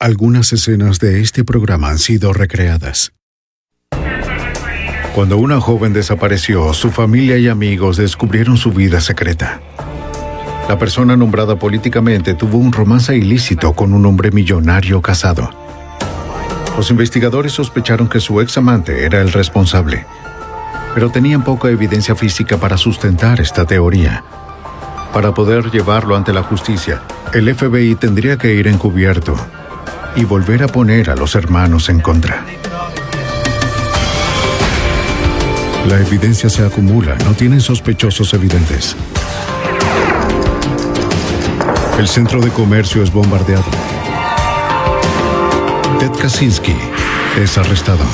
Algunas escenas de este programa han sido recreadas. Cuando una joven desapareció, su familia y amigos descubrieron su vida secreta. La persona nombrada políticamente tuvo un romance ilícito con un hombre millonario casado. Los investigadores sospecharon que su ex amante era el responsable, pero tenían poca evidencia física para sustentar esta teoría. Para poder llevarlo ante la justicia, el FBI tendría que ir encubierto y volver a poner a los hermanos en contra. La evidencia se acumula, no tienen sospechosos evidentes. El centro de comercio es bombardeado. Ted Kaczynski es arrestado.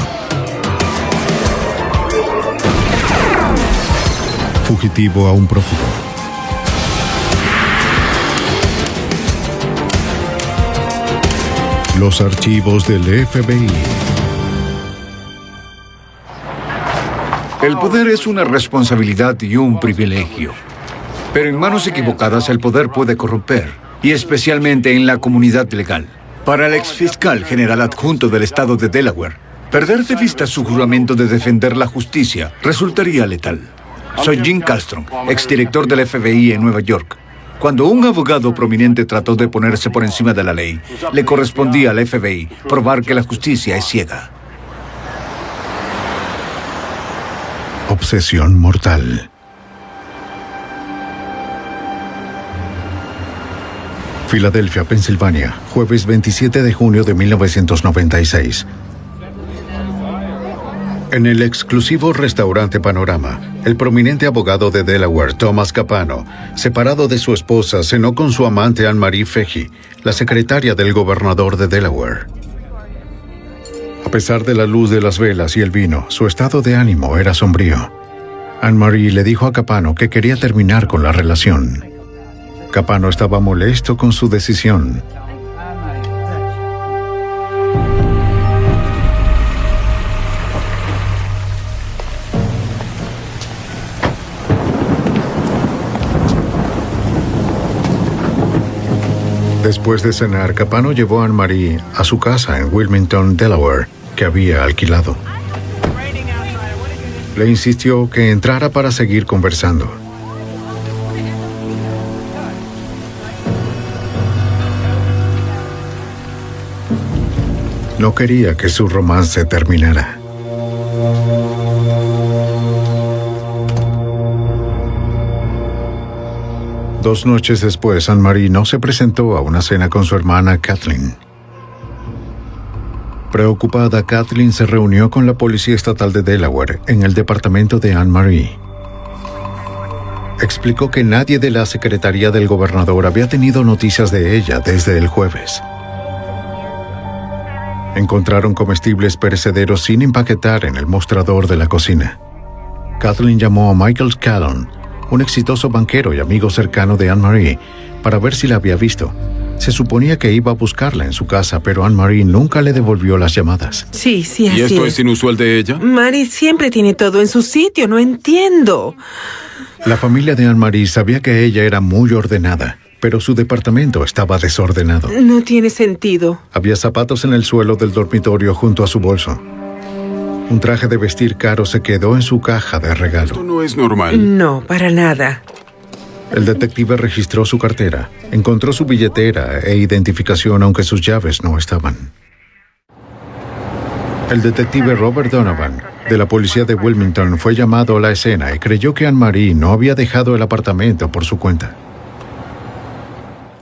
Fugitivo a un prófugo. Los archivos del FBI. El poder es una responsabilidad y un privilegio. Pero en manos equivocadas el poder puede corromper, y especialmente en la comunidad legal. Para el exfiscal general adjunto del estado de Delaware, perder de vista su juramento de defender la justicia resultaría letal. Soy Jim Kallstrom, exdirector del FBI en Nueva York. Cuando un abogado prominente trató de ponerse por encima de la ley, le correspondía al FBI probar que la justicia es ciega. Obsesión mortal. Filadelfia, Pensilvania, jueves 27 de junio de 1996. En el exclusivo restaurante Panorama, el prominente abogado de Delaware, Thomas Capano, separado de su esposa, cenó con su amante Anne-Marie Fehmy, la secretaria del gobernador de Delaware. A pesar de la luz de las velas y el vino, su estado de ánimo era sombrío. Anne-Marie le dijo a Capano que quería terminar con la relación. Capano estaba molesto con su decisión. Después de cenar, Capano llevó a Anne-Marie a su casa en Wilmington, Delaware, que había alquilado. Le insistió que entrara para seguir conversando. No quería que su romance terminara. Dos noches después, Anne-Marie no se presentó a una cena con su hermana Kathleen. Preocupada, Kathleen se reunió con la Policía Estatal de Delaware en el departamento de Anne-Marie. Explicó que nadie de la Secretaría del Gobernador había tenido noticias de ella desde el jueves. Encontraron comestibles perecederos sin empaquetar en el mostrador de la cocina. Kathleen llamó a Michael Scallon, un exitoso banquero y amigo cercano de Anne-Marie, para ver si la había visto. Se suponía que iba a buscarla en su casa, pero Anne-Marie nunca le devolvió las llamadas. Sí, así es. ¿Y esto es inusual de ella? Marie siempre tiene todo en su sitio, no entiendo. La familia de Anne-Marie sabía que ella era muy ordenada, pero su departamento estaba desordenado. No tiene sentido. Había zapatos en el suelo del dormitorio junto a su bolso. Un traje de vestir caro se quedó en su caja de regalo. Esto no es normal. No, para nada. El detective registró su cartera, encontró su billetera e identificación, aunque sus llaves no estaban. El detective Robert Donovan, de la policía de Wilmington, fue llamado a la escena y creyó que Anne-Marie no había dejado el apartamento por su cuenta.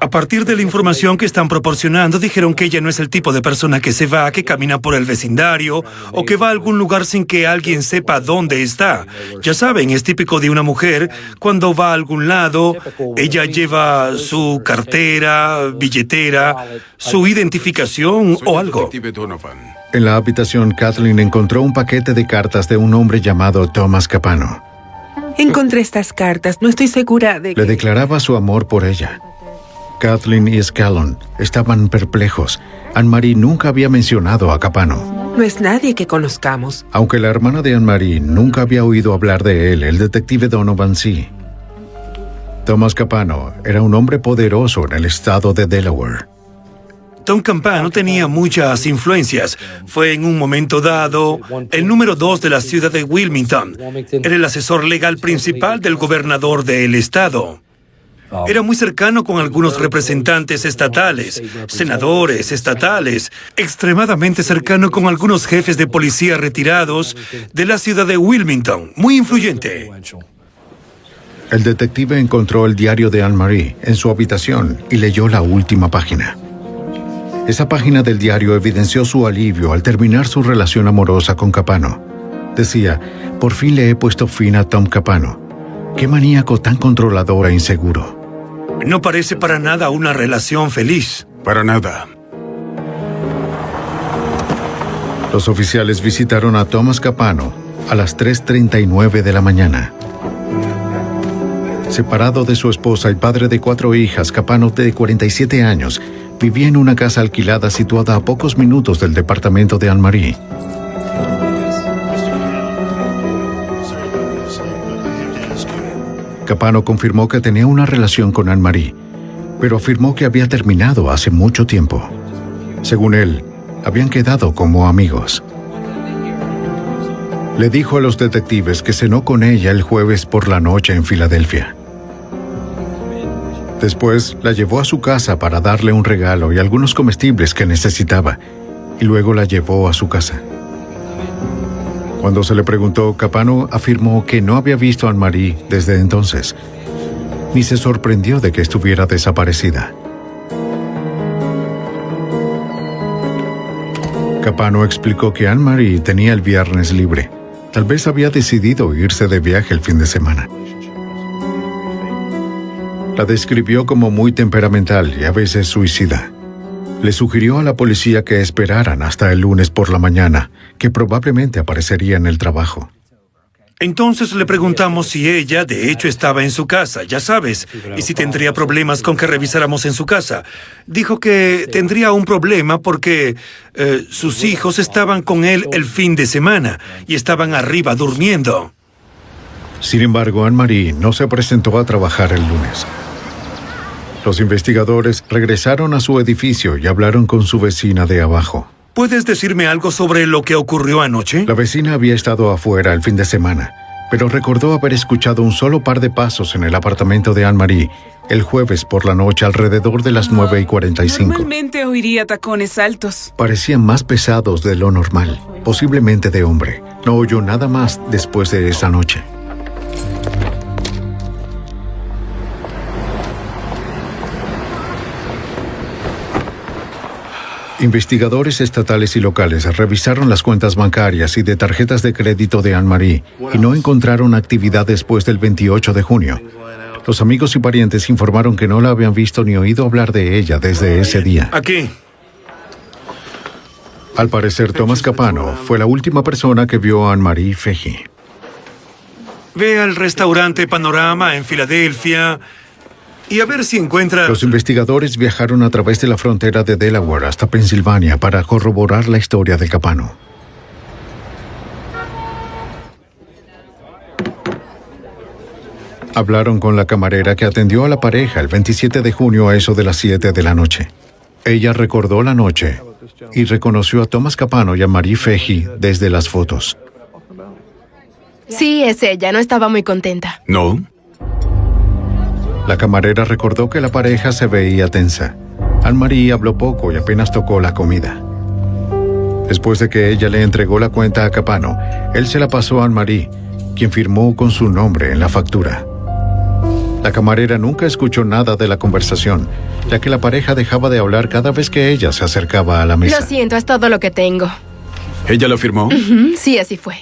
A partir de la información que están proporcionando, dijeron que ella no es el tipo de persona que se va, que camina por el vecindario o que va a algún lugar sin que alguien sepa dónde está. Ya saben, es típico de una mujer, cuando va a algún lado, ella lleva su cartera, billetera, su identificación o algo. Detective Donovan. En la habitación, Kathleen encontró un paquete de cartas de un hombre llamado Thomas Capano. Encontré estas cartas, no estoy segura de que... Le declaraba su amor por ella. Kathleen y Scallon estaban perplejos. Anne-Marie nunca había mencionado a Capano. No es nadie que conozcamos. Aunque la hermana de Anne-Marie nunca había oído hablar de él, el detective Donovan sí. Thomas Capano era un hombre poderoso en el estado de Delaware. Tom Campano tenía muchas influencias. Fue en un momento dado el número 2 de la ciudad de Wilmington. Era el asesor legal principal del gobernador del estado. Era muy cercano con algunos representantes estatales, senadores estatales, extremadamente cercano con algunos jefes de policía retirados de la ciudad de Wilmington. Muy influyente. El detective encontró el diario de Anne-Marie en su habitación y leyó la última página. Esa página del diario evidenció su alivio al terminar su relación amorosa con Capano. Decía, por fin le he puesto fin a Tom Capano. Qué maníaco tan controlador e inseguro. No parece para nada una relación feliz. Para nada. Los oficiales visitaron a Thomas Capano a las 3:39 de la mañana. Separado de su esposa y padre de 4 hijas, Capano, de 47 años, vivía en una casa alquilada situada a pocos minutos del departamento de Anne-Marie. Capano confirmó que tenía una relación con Anne-Marie, pero afirmó que había terminado hace mucho tiempo. Según él, habían quedado como amigos. Le dijo a los detectives que cenó con ella el jueves por la noche en Filadelfia. Después la llevó a su casa para darle un regalo y algunos comestibles que necesitaba, y luego la llevó a su casa. Cuando se le preguntó, Capano afirmó que no había visto a Anne-Marie desde entonces, ni se sorprendió de que estuviera desaparecida. Capano explicó que Anne-Marie tenía el viernes libre. Tal vez había decidido irse de viaje el fin de semana. La describió como muy temperamental y a veces suicida. Le sugirió a la policía que esperaran hasta el lunes por la mañana, que probablemente aparecería en el trabajo. Entonces le preguntamos si ella, de hecho, estaba en su casa, ya sabes, y si tendría problemas con que revisáramos en su casa. Dijo que tendría un problema porque sus hijos estaban con él el fin de semana y estaban arriba durmiendo. Sin embargo, Anne-Marie no se presentó a trabajar el lunes. Los investigadores regresaron a su edificio y hablaron con su vecina de abajo. ¿Puedes decirme algo sobre lo que ocurrió anoche? La vecina había estado afuera el fin de semana, pero recordó haber escuchado un solo par de pasos en el apartamento de Anne-Marie el jueves por la noche alrededor de las 9:45. Normalmente oiría tacones altos. Parecían más pesados de lo normal, posiblemente de hombre. No oyó nada más después de esa noche. Investigadores estatales y locales revisaron las cuentas bancarias y de tarjetas de crédito de Anne-Marie y no encontraron actividad después del 28 de junio. Los amigos y parientes informaron que no la habían visto ni oído hablar de ella desde ese día. Aquí. Al parecer, Thomas Capano fue la última persona que vio a Anne-Marie Fahey. Ve al restaurante Panorama en Filadelfia y a ver si encuentra... Los investigadores viajaron a través de la frontera de Delaware hasta Pensilvania para corroborar la historia de Capano. Hablaron con la camarera que atendió a la pareja el 27 de junio a eso de las 7 de la noche. Ella recordó la noche y reconoció a Thomas Capano y a Marie Fahey desde las fotos. Sí, es ella. No estaba muy contenta. ¿No? La camarera recordó que la pareja se veía tensa. Anne-Marie habló poco y apenas tocó la comida. Después de que ella le entregó la cuenta a Capano, él se la pasó a Anne-Marie, quien firmó con su nombre en la factura. La camarera nunca escuchó nada de la conversación, ya que la pareja dejaba de hablar cada vez que ella se acercaba a la mesa. Lo siento, es todo lo que tengo. ¿Ella lo firmó? Sí, así fue.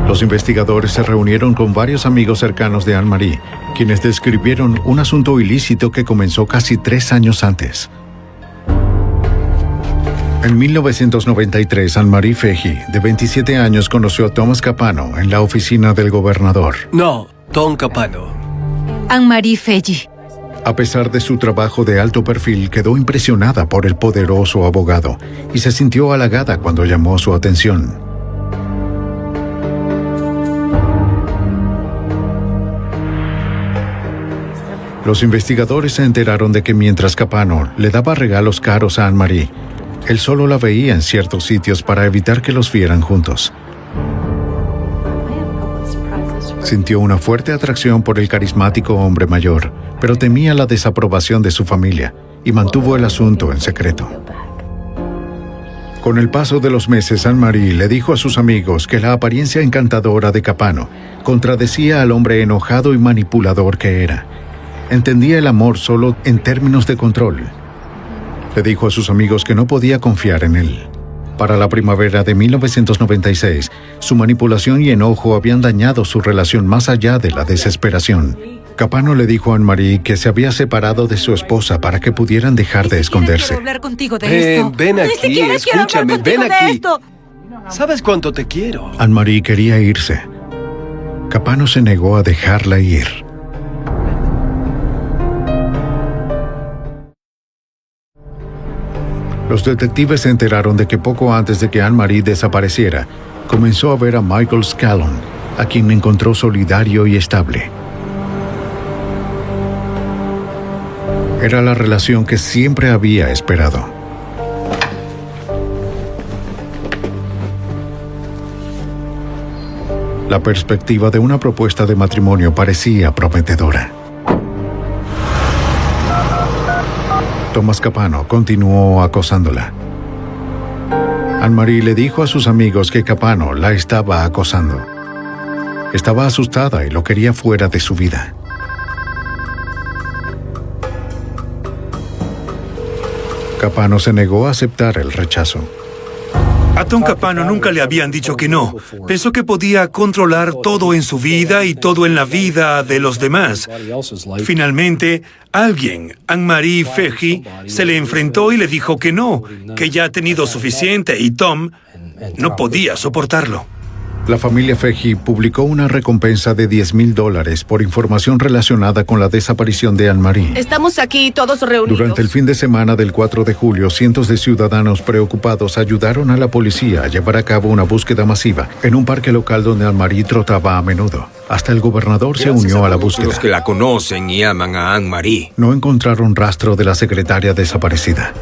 Los investigadores se reunieron con varios amigos cercanos de Anne-Marie, quienes describieron un asunto ilícito que comenzó casi 3 años antes. En 1993, Anne-Marie Fahey, de 27 años, conoció a Thomas Capano en la oficina del gobernador. No, Tom Capano. Anne-Marie Fahey. A pesar de su trabajo de alto perfil, quedó impresionada por el poderoso abogado y se sintió halagada cuando llamó su atención. Los investigadores se enteraron de que mientras Capano le daba regalos caros a Anne-Marie, él solo la veía en ciertos sitios para evitar que los vieran juntos. Sintió una fuerte atracción por el carismático hombre mayor, pero temía la desaprobación de su familia y mantuvo el asunto en secreto. Con el paso de los meses, Anne-Marie le dijo a sus amigos que la apariencia encantadora de Capano contradecía al hombre enojado y manipulador que era. Entendía el amor solo en términos de control. Le dijo a sus amigos que no podía confiar en él. Para la primavera de 1996, su manipulación y enojo habían dañado su relación más allá de la desesperación. Capano le dijo a Anne-Marie que se había separado de su esposa para que pudieran dejar de esconderse. Quiero hablar contigo de esto. Ven Ni aquí, siquiera quiero hablar escúchame, contigo ven de aquí. esto. ¿Sabes cuánto te quiero? Anne-Marie quería irse. Capano se negó a dejarla ir. Los detectives se enteraron de que poco antes de que Anne-Marie desapareciera, comenzó a ver a Michael Scallon, a quien encontró solidario y estable. Era la relación que siempre había esperado. La perspectiva de una propuesta de matrimonio parecía prometedora. Thomas Capano continuó acosándola. Anne-Marie le dijo a sus amigos que Capano la estaba acosando. Estaba asustada y lo quería fuera de su vida. Capano se negó a aceptar el rechazo. A Tom Capano nunca le habían dicho que no. Pensó que podía controlar todo en su vida y todo en la vida de los demás. Finalmente, alguien, Anne-Marie Feggi, se le enfrentó y le dijo que no, que ya ha tenido suficiente y Tom no podía soportarlo. La familia Feggi publicó una recompensa de $10,000 por información relacionada con la desaparición de Anne-Marie. Estamos aquí todos reunidos. Durante el fin de semana del 4 de julio, cientos de ciudadanos preocupados ayudaron a la policía a llevar a cabo una búsqueda masiva en un parque local donde Anne-Marie trotaba a menudo. Hasta el gobernador se unió a la búsqueda. Los que la conocen y aman a Anne-Marie. No encontraron rastro de la secretaria desaparecida.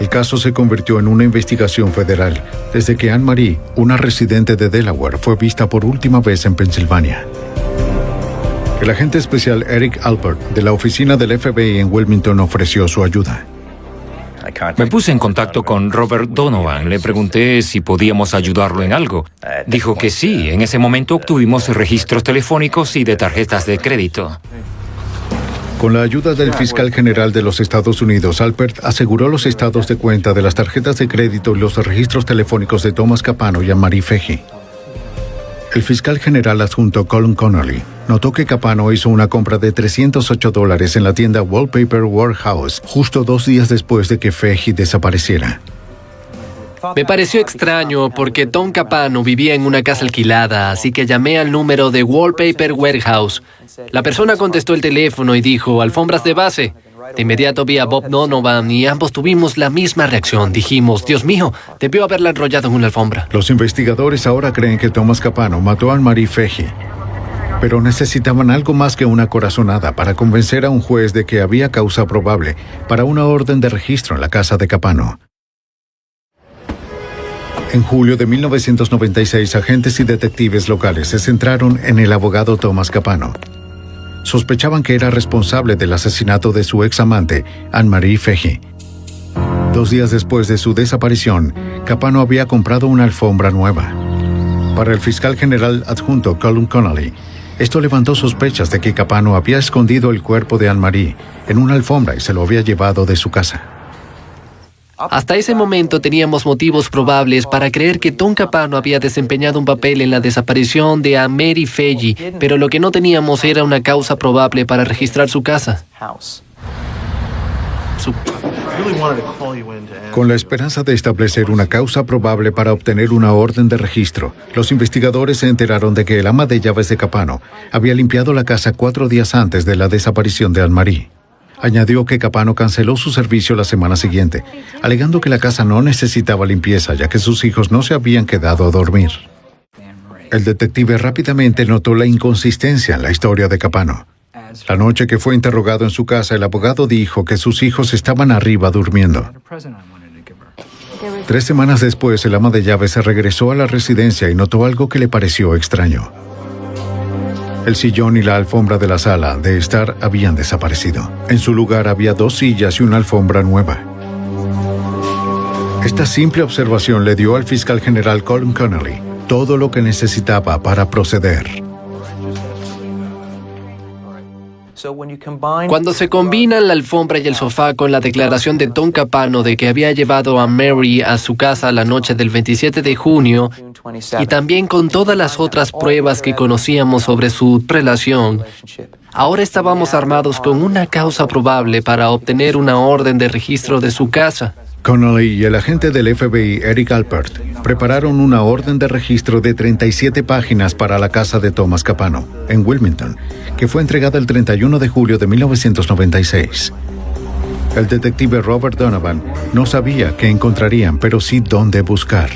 El caso se convirtió en una investigación federal desde que Anne-Marie, una residente de Delaware, fue vista por última vez en Pensilvania. El agente especial Eric Alpert de la oficina del FBI en Wilmington ofreció su ayuda. Me puse en contacto con Robert Donovan. Le pregunté si podíamos ayudarlo en algo. Dijo que sí. En ese momento obtuvimos registros telefónicos y de tarjetas de crédito. Con la ayuda del fiscal general de los Estados Unidos, Alpert aseguró los estados de cuenta de las tarjetas de crédito y los registros telefónicos de Thomas Capano y Anne-Marie Feggi. El fiscal general adjunto Colin Connolly notó que Capano hizo una compra de $308 en la tienda Wallpaper Warehouse justo 2 días después de que Feggi desapareciera. Me pareció extraño porque Tom Capano vivía en una casa alquilada, así que llamé al número de Wallpaper Warehouse. La persona contestó el teléfono y dijo, alfombras de base. De inmediato vi a Bob Donovan y ambos tuvimos la misma reacción. Dijimos, Dios mío, debió haberla enrollado en una alfombra. Los investigadores ahora creen que Thomas Capano mató a Anne-Marie Feggi, pero necesitaban algo más que una corazonada para convencer a un juez de que había causa probable para una orden de registro en la casa de Capano. En julio de 1996, agentes y detectives locales se centraron en el abogado Thomas Capano. Sospechaban que era responsable del asesinato de su ex-amante, Anne-Marie Feggi. 2 días después de su desaparición, Capano había comprado una alfombra nueva. Para el fiscal general adjunto Colin Connolly, esto levantó sospechas de que Capano había escondido el cuerpo de Anne-Marie en una alfombra y se lo había llevado de su casa. Hasta ese momento teníamos motivos probables para creer que Tom Capano había desempeñado un papel en la desaparición de Anne-Marie Feggi, pero lo que no teníamos era una causa probable para registrar su casa. Con la esperanza de establecer una causa probable para obtener una orden de registro, los investigadores se enteraron de que el ama de llaves de Capano había limpiado la casa 4 días antes de la desaparición de Anne-Marie. Añadió que Capano canceló su servicio la semana siguiente, alegando que la casa no necesitaba limpieza ya que sus hijos no se habían quedado a dormir. El detective rápidamente notó la inconsistencia en la historia de Capano. La noche que fue interrogado en su casa, el abogado dijo que sus hijos estaban arriba durmiendo. 3 semanas después, el ama de llaves se regresó a la residencia y notó algo que le pareció extraño. El sillón y la alfombra de la sala de estar habían desaparecido. En su lugar había 2 sillas y una alfombra nueva. Esta simple observación le dio al fiscal general Colin Connolly todo lo que necesitaba para proceder. Cuando se combinan la alfombra y el sofá con la declaración de Don Capano de que había llevado a Mary a su casa la noche del 27 de junio, y también con todas las otras pruebas que conocíamos sobre su relación, ahora estábamos armados con una causa probable para obtener una orden de registro de su casa. Connolly y el agente del FBI, Eric Alpert, prepararon una orden de registro de 37 páginas para la casa de Thomas Capano, en Wilmington, que fue entregada el 31 de julio de 1996. El detective Robert Donovan no sabía qué encontrarían, pero sí dónde buscar.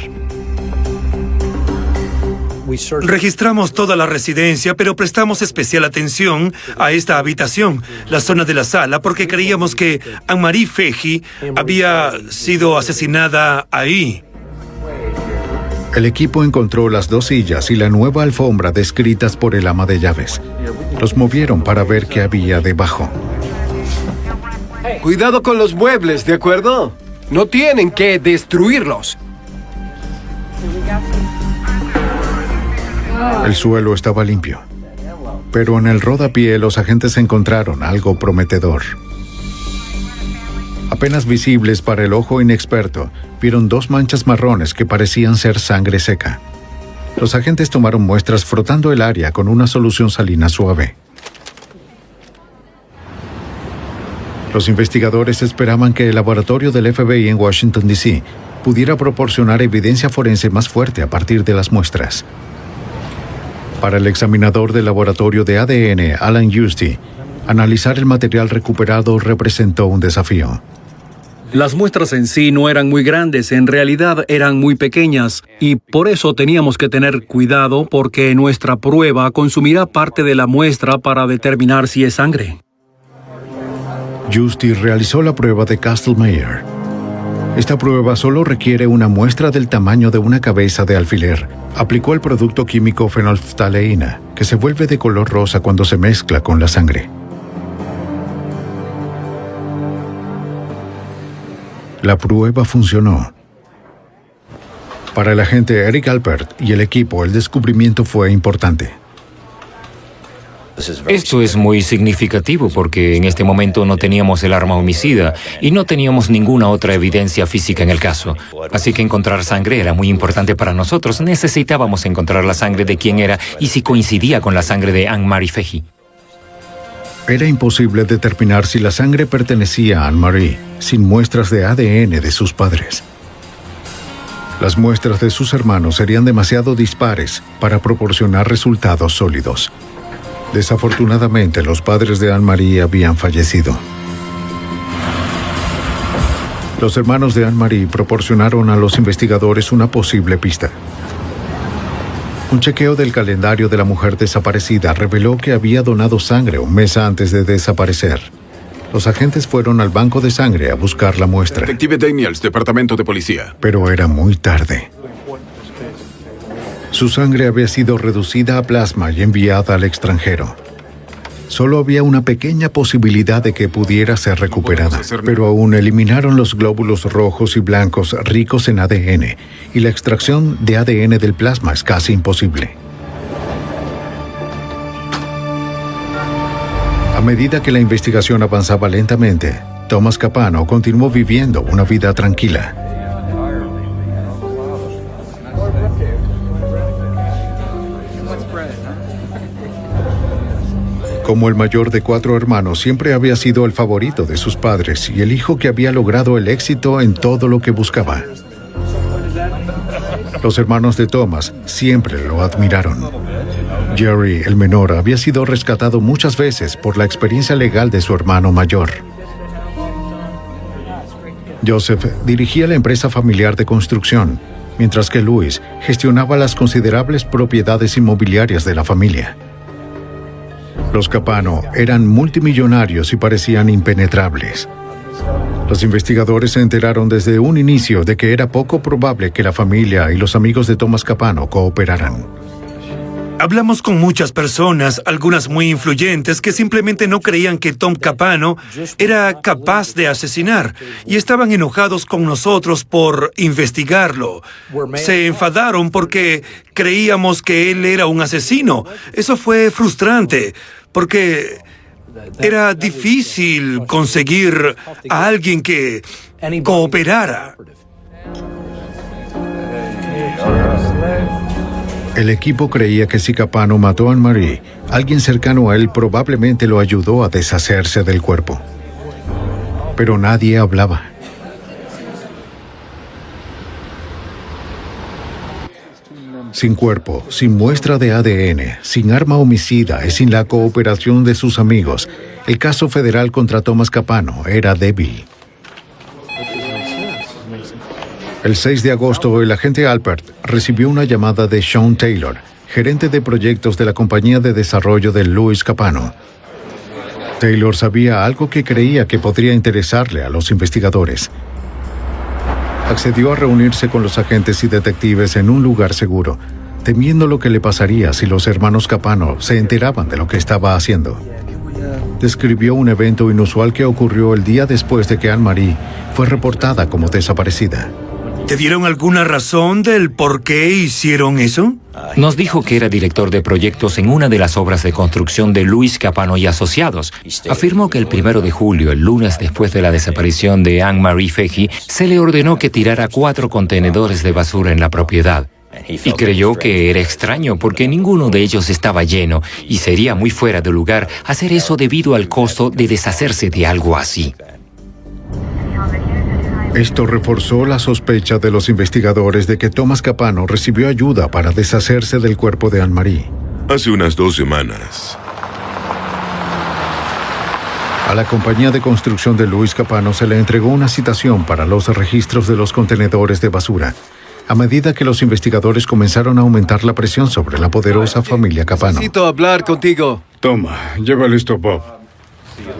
Registramos toda la residencia, pero prestamos especial atención a esta habitación, la zona de la sala, porque creíamos que Anne-Marie Fahey había sido asesinada ahí. El equipo encontró las 2 sillas y la nueva alfombra descritas por el ama de llaves. Los movieron para ver qué había debajo. Cuidado con los muebles, ¿de acuerdo? No tienen que destruirlos. El suelo estaba limpio, pero en el rodapié los agentes encontraron algo prometedor. Apenas visibles para el ojo inexperto, vieron 2 manchas marrones que parecían ser sangre seca. Los agentes tomaron muestras frotando el área con una solución salina suave. Los investigadores esperaban que el laboratorio del FBI en Washington, D.C. pudiera proporcionar evidencia forense más fuerte a partir de las muestras. Para el examinador del laboratorio de ADN, Alan Justy, analizar el material recuperado representó un desafío. Las muestras en sí no eran muy grandes, en realidad eran muy pequeñas, y por eso teníamos que tener cuidado porque nuestra prueba consumirá parte de la muestra para determinar si es sangre. Justy realizó la prueba de Castle-Meyer. Esta prueba solo requiere una muestra del tamaño de una cabeza de alfiler. Aplicó el producto químico fenolftaleína, que se vuelve de color rosa cuando se mezcla con la sangre. La prueba funcionó. Para el agente Eric Alpert y el equipo, el descubrimiento fue importante. Esto es muy significativo porque en este momento no teníamos el arma homicida y no teníamos ninguna otra evidencia física en el caso. Así que encontrar sangre era muy importante para nosotros. Necesitábamos encontrar la sangre de quién era y si coincidía con la sangre de Anne-Marie Fahey. Era imposible determinar si la sangre pertenecía a Anne-Marie sin muestras de ADN de sus padres. Las muestras de sus hermanos serían demasiado dispares para proporcionar resultados sólidos. Desafortunadamente, los padres de Anne-Marie habían fallecido. Los hermanos de Anne-Marie proporcionaron a los investigadores una posible pista. Un chequeo del calendario de la mujer desaparecida reveló que había donado sangre un mes antes de desaparecer. Los agentes fueron al banco de sangre a buscar la muestra. Detective Daniels, Departamento de Policía. Pero era muy tarde. Su sangre había sido reducida a plasma y enviada al extranjero. Solo había una pequeña posibilidad de que pudiera ser recuperada, pero aún eliminaron los glóbulos rojos y blancos ricos en ADN, y la extracción de ADN del plasma es casi imposible. A medida que la investigación avanzaba lentamente, Thomas Capano continuó viviendo una vida tranquila. Como el mayor de 4 hermanos, siempre había sido el favorito de sus padres y el hijo que había logrado el éxito en todo lo que buscaba. Los hermanos de Thomas siempre lo admiraron. Jerry, el menor, había sido rescatado muchas veces por la experiencia legal de su hermano mayor. Joseph dirigía la empresa familiar de construcción, mientras que Louis gestionaba las considerables propiedades inmobiliarias de la familia. Los Capano eran multimillonarios y parecían impenetrables. Los investigadores se enteraron desde un inicio de que era poco probable que la familia y los amigos de Thomas Capano cooperaran. Hablamos con muchas personas, algunas muy influyentes, que simplemente no creían que Tom Capano era capaz de asesinar y estaban enojados con nosotros por investigarlo. Se enfadaron porque creíamos que él era un asesino. Eso fue frustrante, porque era difícil conseguir a alguien que cooperara. El equipo creía que si Capano mató a Anne-Marie, alguien cercano a él probablemente lo ayudó a deshacerse del cuerpo. Pero nadie hablaba. Sin cuerpo, sin muestra de ADN, sin arma homicida y sin la cooperación de sus amigos, el caso federal contra Thomas Capano era débil. El 6 de agosto, el agente Alpert recibió una llamada de Sean Taylor, gerente de proyectos de la compañía de desarrollo de Louis Capano. Taylor sabía algo que creía que podría interesarle a los investigadores. Accedió a reunirse con los agentes y detectives en un lugar seguro, temiendo lo que le pasaría si los hermanos Capano se enteraban de lo que estaba haciendo. Describió un evento inusual que ocurrió el día después de que Anne-Marie fue reportada como desaparecida. ¿Te dieron alguna razón del por qué hicieron eso? Nos dijo que era director de proyectos en una de las obras de construcción de Louis Capano y Asociados. Afirmó que el 1 de julio, el lunes después de la desaparición de Anne-Marie Fahey, se le ordenó que tirara 4 contenedores de basura en la propiedad. Y creyó que era extraño porque ninguno de ellos estaba lleno y sería muy fuera de lugar hacer eso debido al costo de deshacerse de algo así. Esto reforzó la sospecha de los investigadores de que Thomas Capano recibió ayuda para deshacerse del cuerpo de Anne-Marie. Hace unas 2 semanas. A la compañía de construcción de Louis Capano se le entregó una citación para los registros de los contenedores de basura, a medida que los investigadores comenzaron a aumentar la presión sobre la poderosa familia Capano. Necesito hablar contigo. Toma, llévale esto, Bob.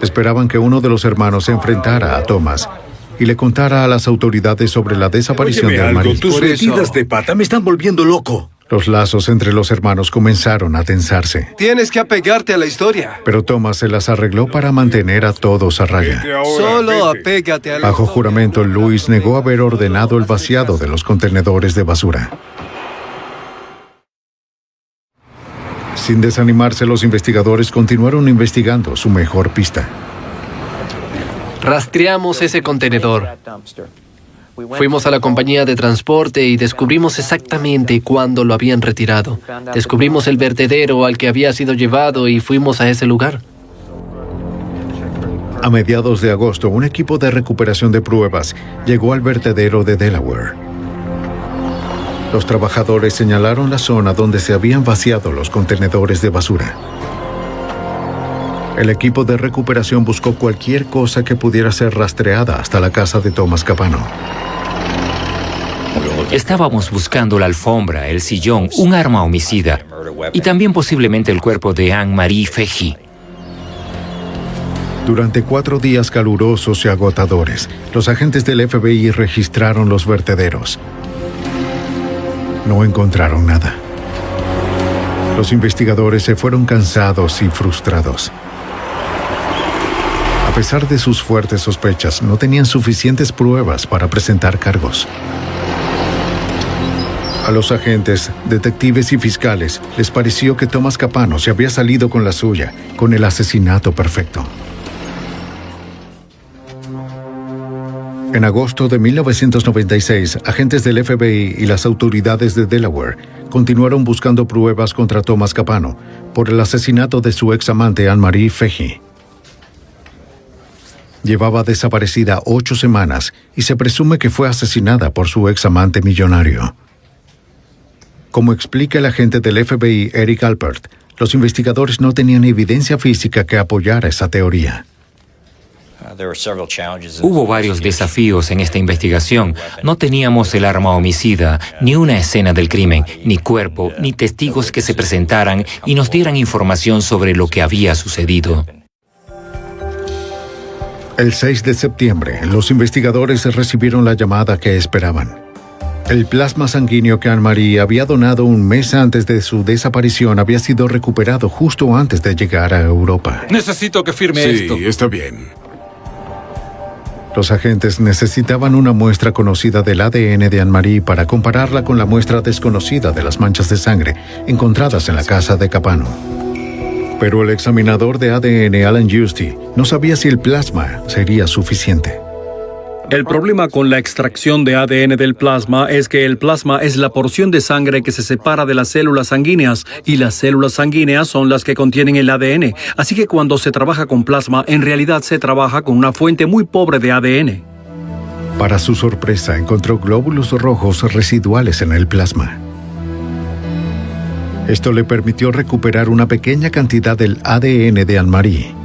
Esperaban que uno de los hermanos se enfrentara a Thomas y le contara a las autoridades sobre la desaparición de Anne-Marie. Tus metidas de pata me están volviendo loco. Los lazos entre los hermanos comenzaron a tensarse. Tienes que apegarte a la historia. Pero Thomas se las arregló para mantener a todos a raya. Solo apégate a la Bajo juramento, Louis negó haber ordenado el vaciado de los contenedores de basura. Sin desanimarse, los investigadores continuaron investigando su mejor pista. Rastreamos ese contenedor. Fuimos a la compañía de transporte y descubrimos exactamente cuándo lo habían retirado. Descubrimos el vertedero al que había sido llevado y fuimos a ese lugar. A mediados de agosto, un equipo de recuperación de pruebas llegó al vertedero de Delaware. Los trabajadores señalaron la zona donde se habían vaciado los contenedores de basura. El equipo de recuperación buscó cualquier cosa que pudiera ser rastreada hasta la casa de Thomas Capano. Estábamos buscando la alfombra, el sillón, un arma homicida y también posiblemente el cuerpo de Anne-Marie Fahey. Durante 4 días calurosos y agotadores, los agentes del FBI registraron los vertederos. No encontraron nada. Los investigadores se fueron cansados y frustrados. A pesar de sus fuertes sospechas, no tenían suficientes pruebas para presentar cargos. A los agentes, detectives y fiscales les pareció que Thomas Capano se había salido con la suya, con el asesinato perfecto. En agosto de 1996, agentes del FBI y las autoridades de Delaware continuaron buscando pruebas contra Thomas Capano por el asesinato de su examante Anne-Marie Fahey. Llevaba desaparecida 8 semanas y se presume que fue asesinada por su examante millonario. Como explica el agente del FBI Eric Alpert, los investigadores no tenían evidencia física que apoyara esa teoría. Hubo varios desafíos en esta investigación. No teníamos el arma homicida, ni una escena del crimen, ni cuerpo, ni testigos que se presentaran y nos dieran información sobre lo que había sucedido. El 6 de septiembre, los investigadores recibieron la llamada que esperaban. El plasma sanguíneo que Anne-Marie había donado un mes antes de su desaparición había sido recuperado justo antes de llegar a Europa. Necesito que firme esto. Sí, está bien. Los agentes necesitaban una muestra conocida del ADN de Anne-Marie para compararla con la muestra desconocida de las manchas de sangre encontradas en la casa de Capano. Pero el examinador de ADN, Alan Giusti, no sabía si el plasma sería suficiente. El problema con la extracción de ADN del plasma es que el plasma es la porción de sangre que se separa de las células sanguíneas y las células sanguíneas son las que contienen el ADN. Así que cuando se trabaja con plasma, en realidad se trabaja con una fuente muy pobre de ADN. Para su sorpresa, encontró glóbulos rojos residuales en el plasma. Esto le permitió recuperar una pequeña cantidad del ADN de Anne-Marie.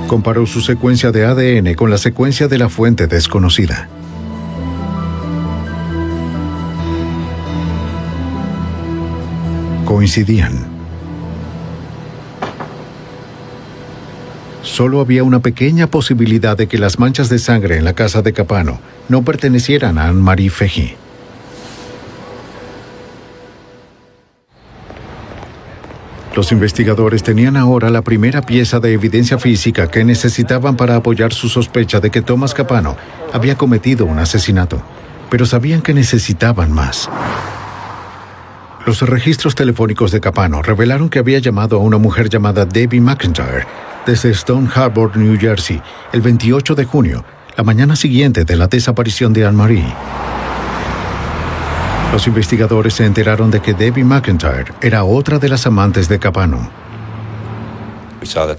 Comparó su secuencia de ADN con la secuencia de la fuente desconocida. Coincidían. Solo había una pequeña posibilidad de que las manchas de sangre en la casa de Capano no pertenecieran a Anne-Marie Fehí. Los investigadores tenían ahora la primera pieza de evidencia física que necesitaban para apoyar su sospecha de que Thomas Capano había cometido un asesinato, pero sabían que necesitaban más. Los registros telefónicos de Capano revelaron que había llamado a una mujer llamada Debbie McIntyre desde Stone Harbor, New Jersey, el 28 de junio, la mañana siguiente de la desaparición de Anne-Marie. Los investigadores se enteraron de que Debbie McIntyre era otra de las amantes de Capano.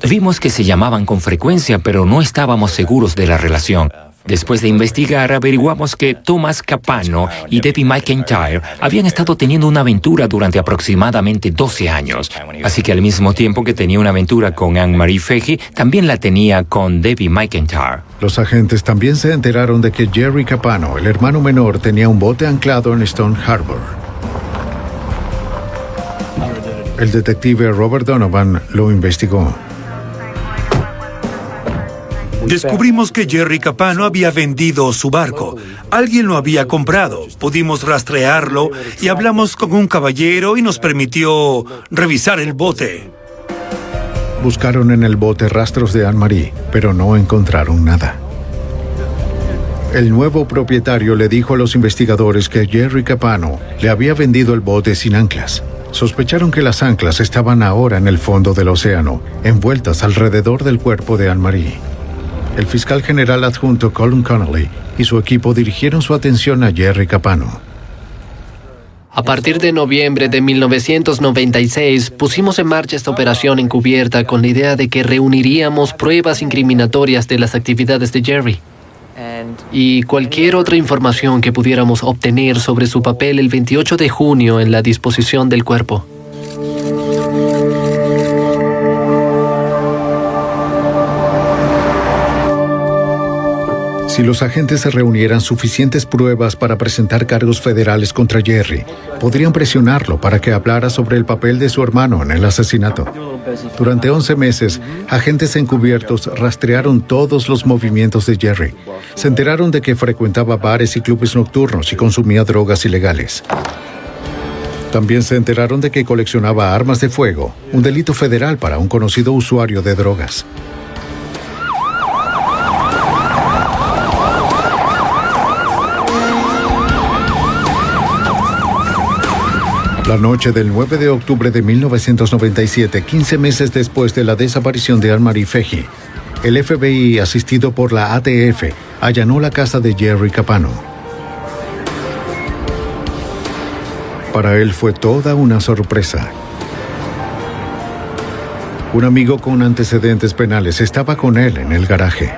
Vimos que se llamaban con frecuencia, pero no estábamos seguros de la relación. Después de investigar, averiguamos que Thomas Capano y Debbie McIntyre habían estado teniendo una aventura durante aproximadamente 12 años. Así que al mismo tiempo que tenía una aventura con Anne-Marie Fehí, también la tenía con Debbie McIntyre. Los agentes también se enteraron de que Jerry Capano, el hermano menor, tenía un bote anclado en Stone Harbor. El detective Robert Donovan lo investigó. Descubrimos que Jerry Capano había vendido su barco. Alguien lo había comprado. Pudimos rastrearlo y hablamos con un caballero y nos permitió revisar el bote. Buscaron en el bote rastros de Anne-Marie, pero no encontraron nada. El nuevo propietario le dijo a los investigadores que Jerry Capano le había vendido el bote sin anclas. Sospecharon que las anclas estaban ahora en el fondo del océano, envueltas alrededor del cuerpo de Anne-Marie. El fiscal general adjunto Colin Connolly y su equipo dirigieron su atención a Jerry Capano. A partir de noviembre de 1996, pusimos en marcha esta operación encubierta con la idea de que reuniríamos pruebas incriminatorias de las actividades de Jerry y cualquier otra información que pudiéramos obtener sobre su papel el 28 de junio en la disposición del cuerpo. Si los agentes se reunieran suficientes pruebas para presentar cargos federales contra Jerry, podrían presionarlo para que hablara sobre el papel de su hermano en el asesinato. Durante 11 meses, agentes encubiertos rastrearon todos los movimientos de Jerry. Se enteraron de que frecuentaba bares y clubes nocturnos y consumía drogas ilegales. También se enteraron de que coleccionaba armas de fuego, un delito federal para un conocido usuario de drogas. La noche del 9 de octubre de 1997, 15 meses después de la desaparición de Anne-Marie Fehí, el FBI, asistido por la ATF, allanó la casa de Jerry Capano. Para él fue toda una sorpresa. Un amigo con antecedentes penales estaba con él en el garaje.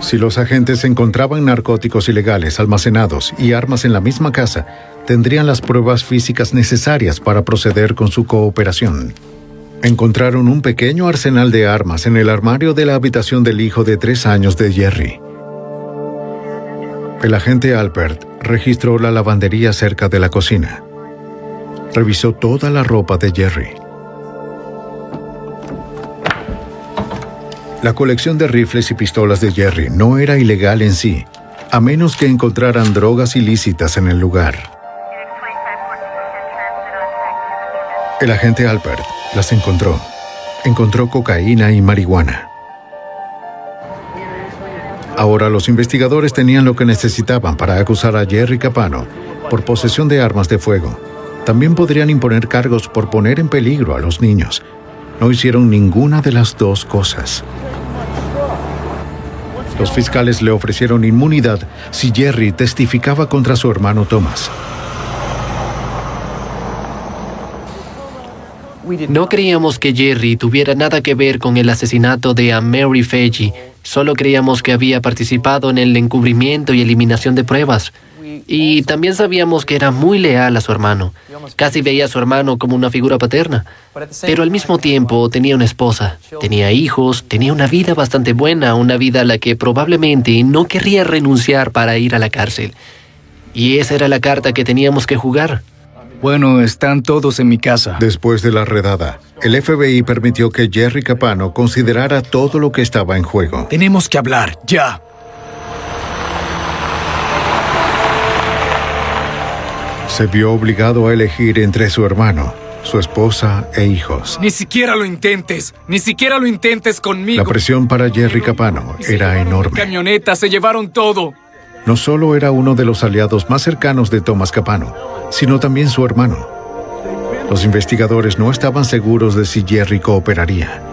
Si los agentes encontraban narcóticos ilegales almacenados y armas en la misma casa, tendrían las pruebas físicas necesarias para proceder con su cooperación. Encontraron un pequeño arsenal de armas en el armario de la habitación del hijo de 3 años de Jerry. El agente Alpert registró la lavandería cerca de la cocina. Revisó toda la ropa de Jerry. La colección de rifles y pistolas de Jerry no era ilegal en sí, a menos que encontraran drogas ilícitas en el lugar. El agente Alpert las encontró. Encontró cocaína y marihuana. Ahora los investigadores tenían lo que necesitaban para acusar a Jerry Capano por posesión de armas de fuego. También podrían imponer cargos por poner en peligro a los niños. No hicieron ninguna de las dos cosas. Los fiscales le ofrecieron inmunidad si Jerry testificaba contra su hermano Thomas. No creíamos que Jerry tuviera nada que ver con el asesinato de Mary Faggi. Solo creíamos que había participado en el encubrimiento y eliminación de pruebas. Y también sabíamos que era muy leal a su hermano. Casi veía a su hermano como una figura paterna. Pero al mismo tiempo tenía una esposa, tenía hijos, tenía una vida bastante buena, una vida a la que probablemente no querría renunciar para ir a la cárcel. Y esa era la carta que teníamos que jugar. Bueno, están todos en mi casa. Después de la redada, el FBI permitió que Jerry Capano considerara todo lo que estaba en juego. Tenemos que hablar, ya. Se vio obligado a elegir entre su hermano, su esposa e hijos. Ni siquiera lo intentes conmigo. La presión para Jerry Capano era enorme. Camionetas se llevaron todo. No solo era uno de los aliados más cercanos de Thomas Capano, sino también su hermano. Los investigadores no estaban seguros de si Jerry cooperaría.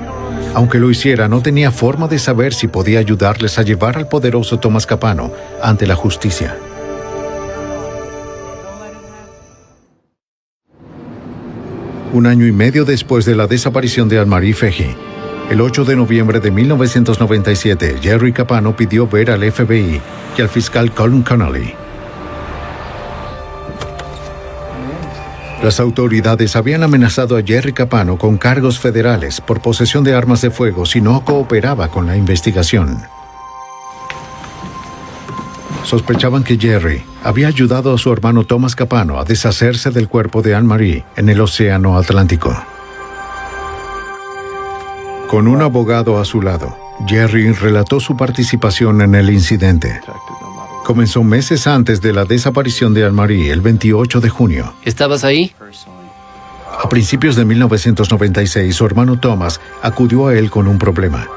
Aunque lo hiciera, no tenía forma de saber si podía ayudarles a llevar al poderoso Thomas Capano ante la justicia. Un año y medio después de la desaparición de Anne-Marie Faggi, el 8 de noviembre de 1997, Jerry Capano pidió ver al FBI y al fiscal Colin Connolly. Las autoridades habían amenazado a Jerry Capano con cargos federales por posesión de armas de fuego si no cooperaba con la investigación. Sospechaban que Jerry había ayudado a su hermano Thomas Capano a deshacerse del cuerpo de Anne-Marie en el Océano Atlántico. Con un abogado a su lado, Jerry relató su participación en el incidente. Comenzó meses antes de la desaparición de Anne-Marie, el 28 de junio. ¿Estabas ahí? A principios de 1996, su hermano Thomas acudió a él con un problema.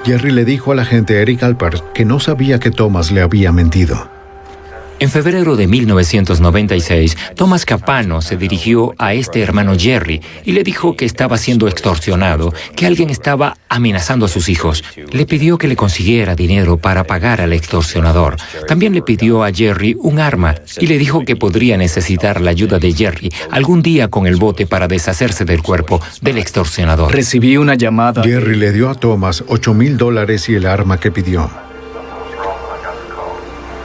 Jerry le dijo al agente Eric Alpert que no sabía que Thomas le había mentido. En febrero de 1996, Thomas Capano se dirigió a este hermano Jerry y le dijo que estaba siendo extorsionado, que alguien estaba amenazando a sus hijos. Le pidió que le consiguiera dinero para pagar al extorsionador. También le pidió a Jerry un arma y le dijo que podría necesitar la ayuda de Jerry algún día con el bote para deshacerse del cuerpo del extorsionador. Recibí una llamada. Jerry le dio a Thomas $8,000 y el arma que pidió.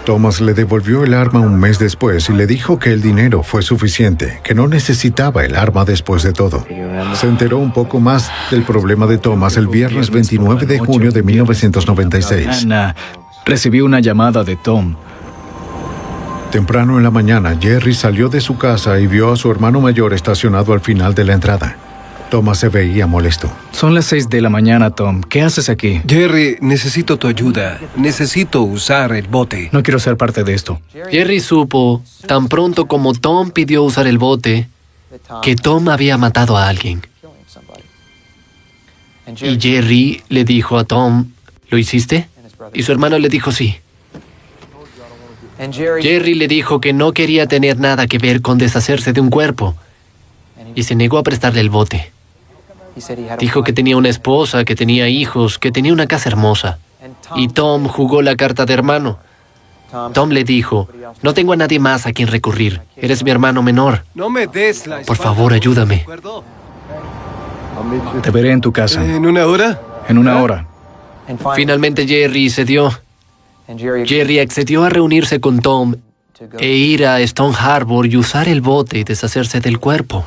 Thomas le devolvió el arma un mes después y le dijo que el dinero fue suficiente, que no necesitaba el arma después de todo. Se enteró un poco más del problema de Thomas el viernes 29 de junio de 1996. Recibí una llamada de Tom. Temprano en la mañana, Jerry salió de su casa y vio a su hermano mayor estacionado al final de la entrada. Thomas se veía molesto. Son las 6 de la mañana, Tom. ¿Qué haces aquí? Jerry, necesito tu ayuda. Necesito usar el bote. No quiero ser parte de esto. Jerry supo, tan pronto como Tom pidió usar el bote, que Tom había matado a alguien. Y Jerry le dijo a Tom, ¿lo hiciste? Y su hermano le dijo sí. Jerry le dijo que no quería tener nada que ver con deshacerse de un cuerpo y se negó a prestarle el bote. Dijo que tenía una esposa, que tenía hijos, que tenía una casa hermosa. Y Tom jugó la carta de hermano. Tom le dijo, no tengo a nadie más a quien recurrir. Eres mi hermano menor. No me des la Por favor, ayúdame. Te veré en tu casa. ¿En una hora? En una hora. Finalmente Jerry cedió. Jerry accedió a reunirse con Tom e ir a Stone Harbor y usar el bote y deshacerse del cuerpo.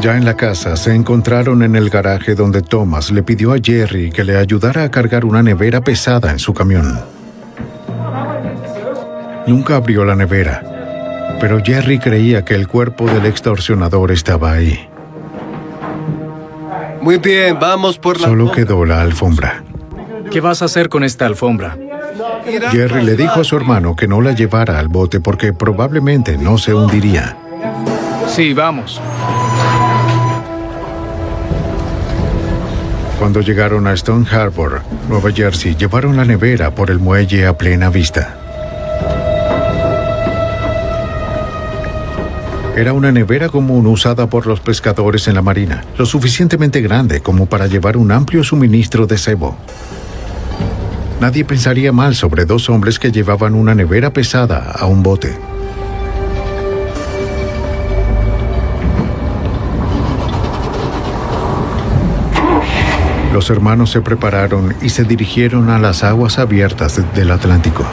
Ya en la casa, se encontraron en el garaje donde Thomas le pidió a Jerry que le ayudara a cargar una nevera pesada en su camión. Nunca abrió la nevera, pero Jerry creía que el cuerpo del extorsionador estaba ahí. Muy bien, vamos por la... Solo quedó la alfombra. ¿Qué vas a hacer con esta alfombra? Jerry le dijo a su hermano que no la llevara al bote porque probablemente no se hundiría. Sí, vamos. Cuando llegaron a Stone Harbor, Nueva Jersey, llevaron la nevera por el muelle a plena vista. Era una nevera común usada por los pescadores en la marina, lo suficientemente grande como para llevar un amplio suministro de cebo. Nadie pensaría mal sobre dos hombres que llevaban una nevera pesada a un bote. Los hermanos se prepararon y se dirigieron a las aguas abiertas del Atlántico.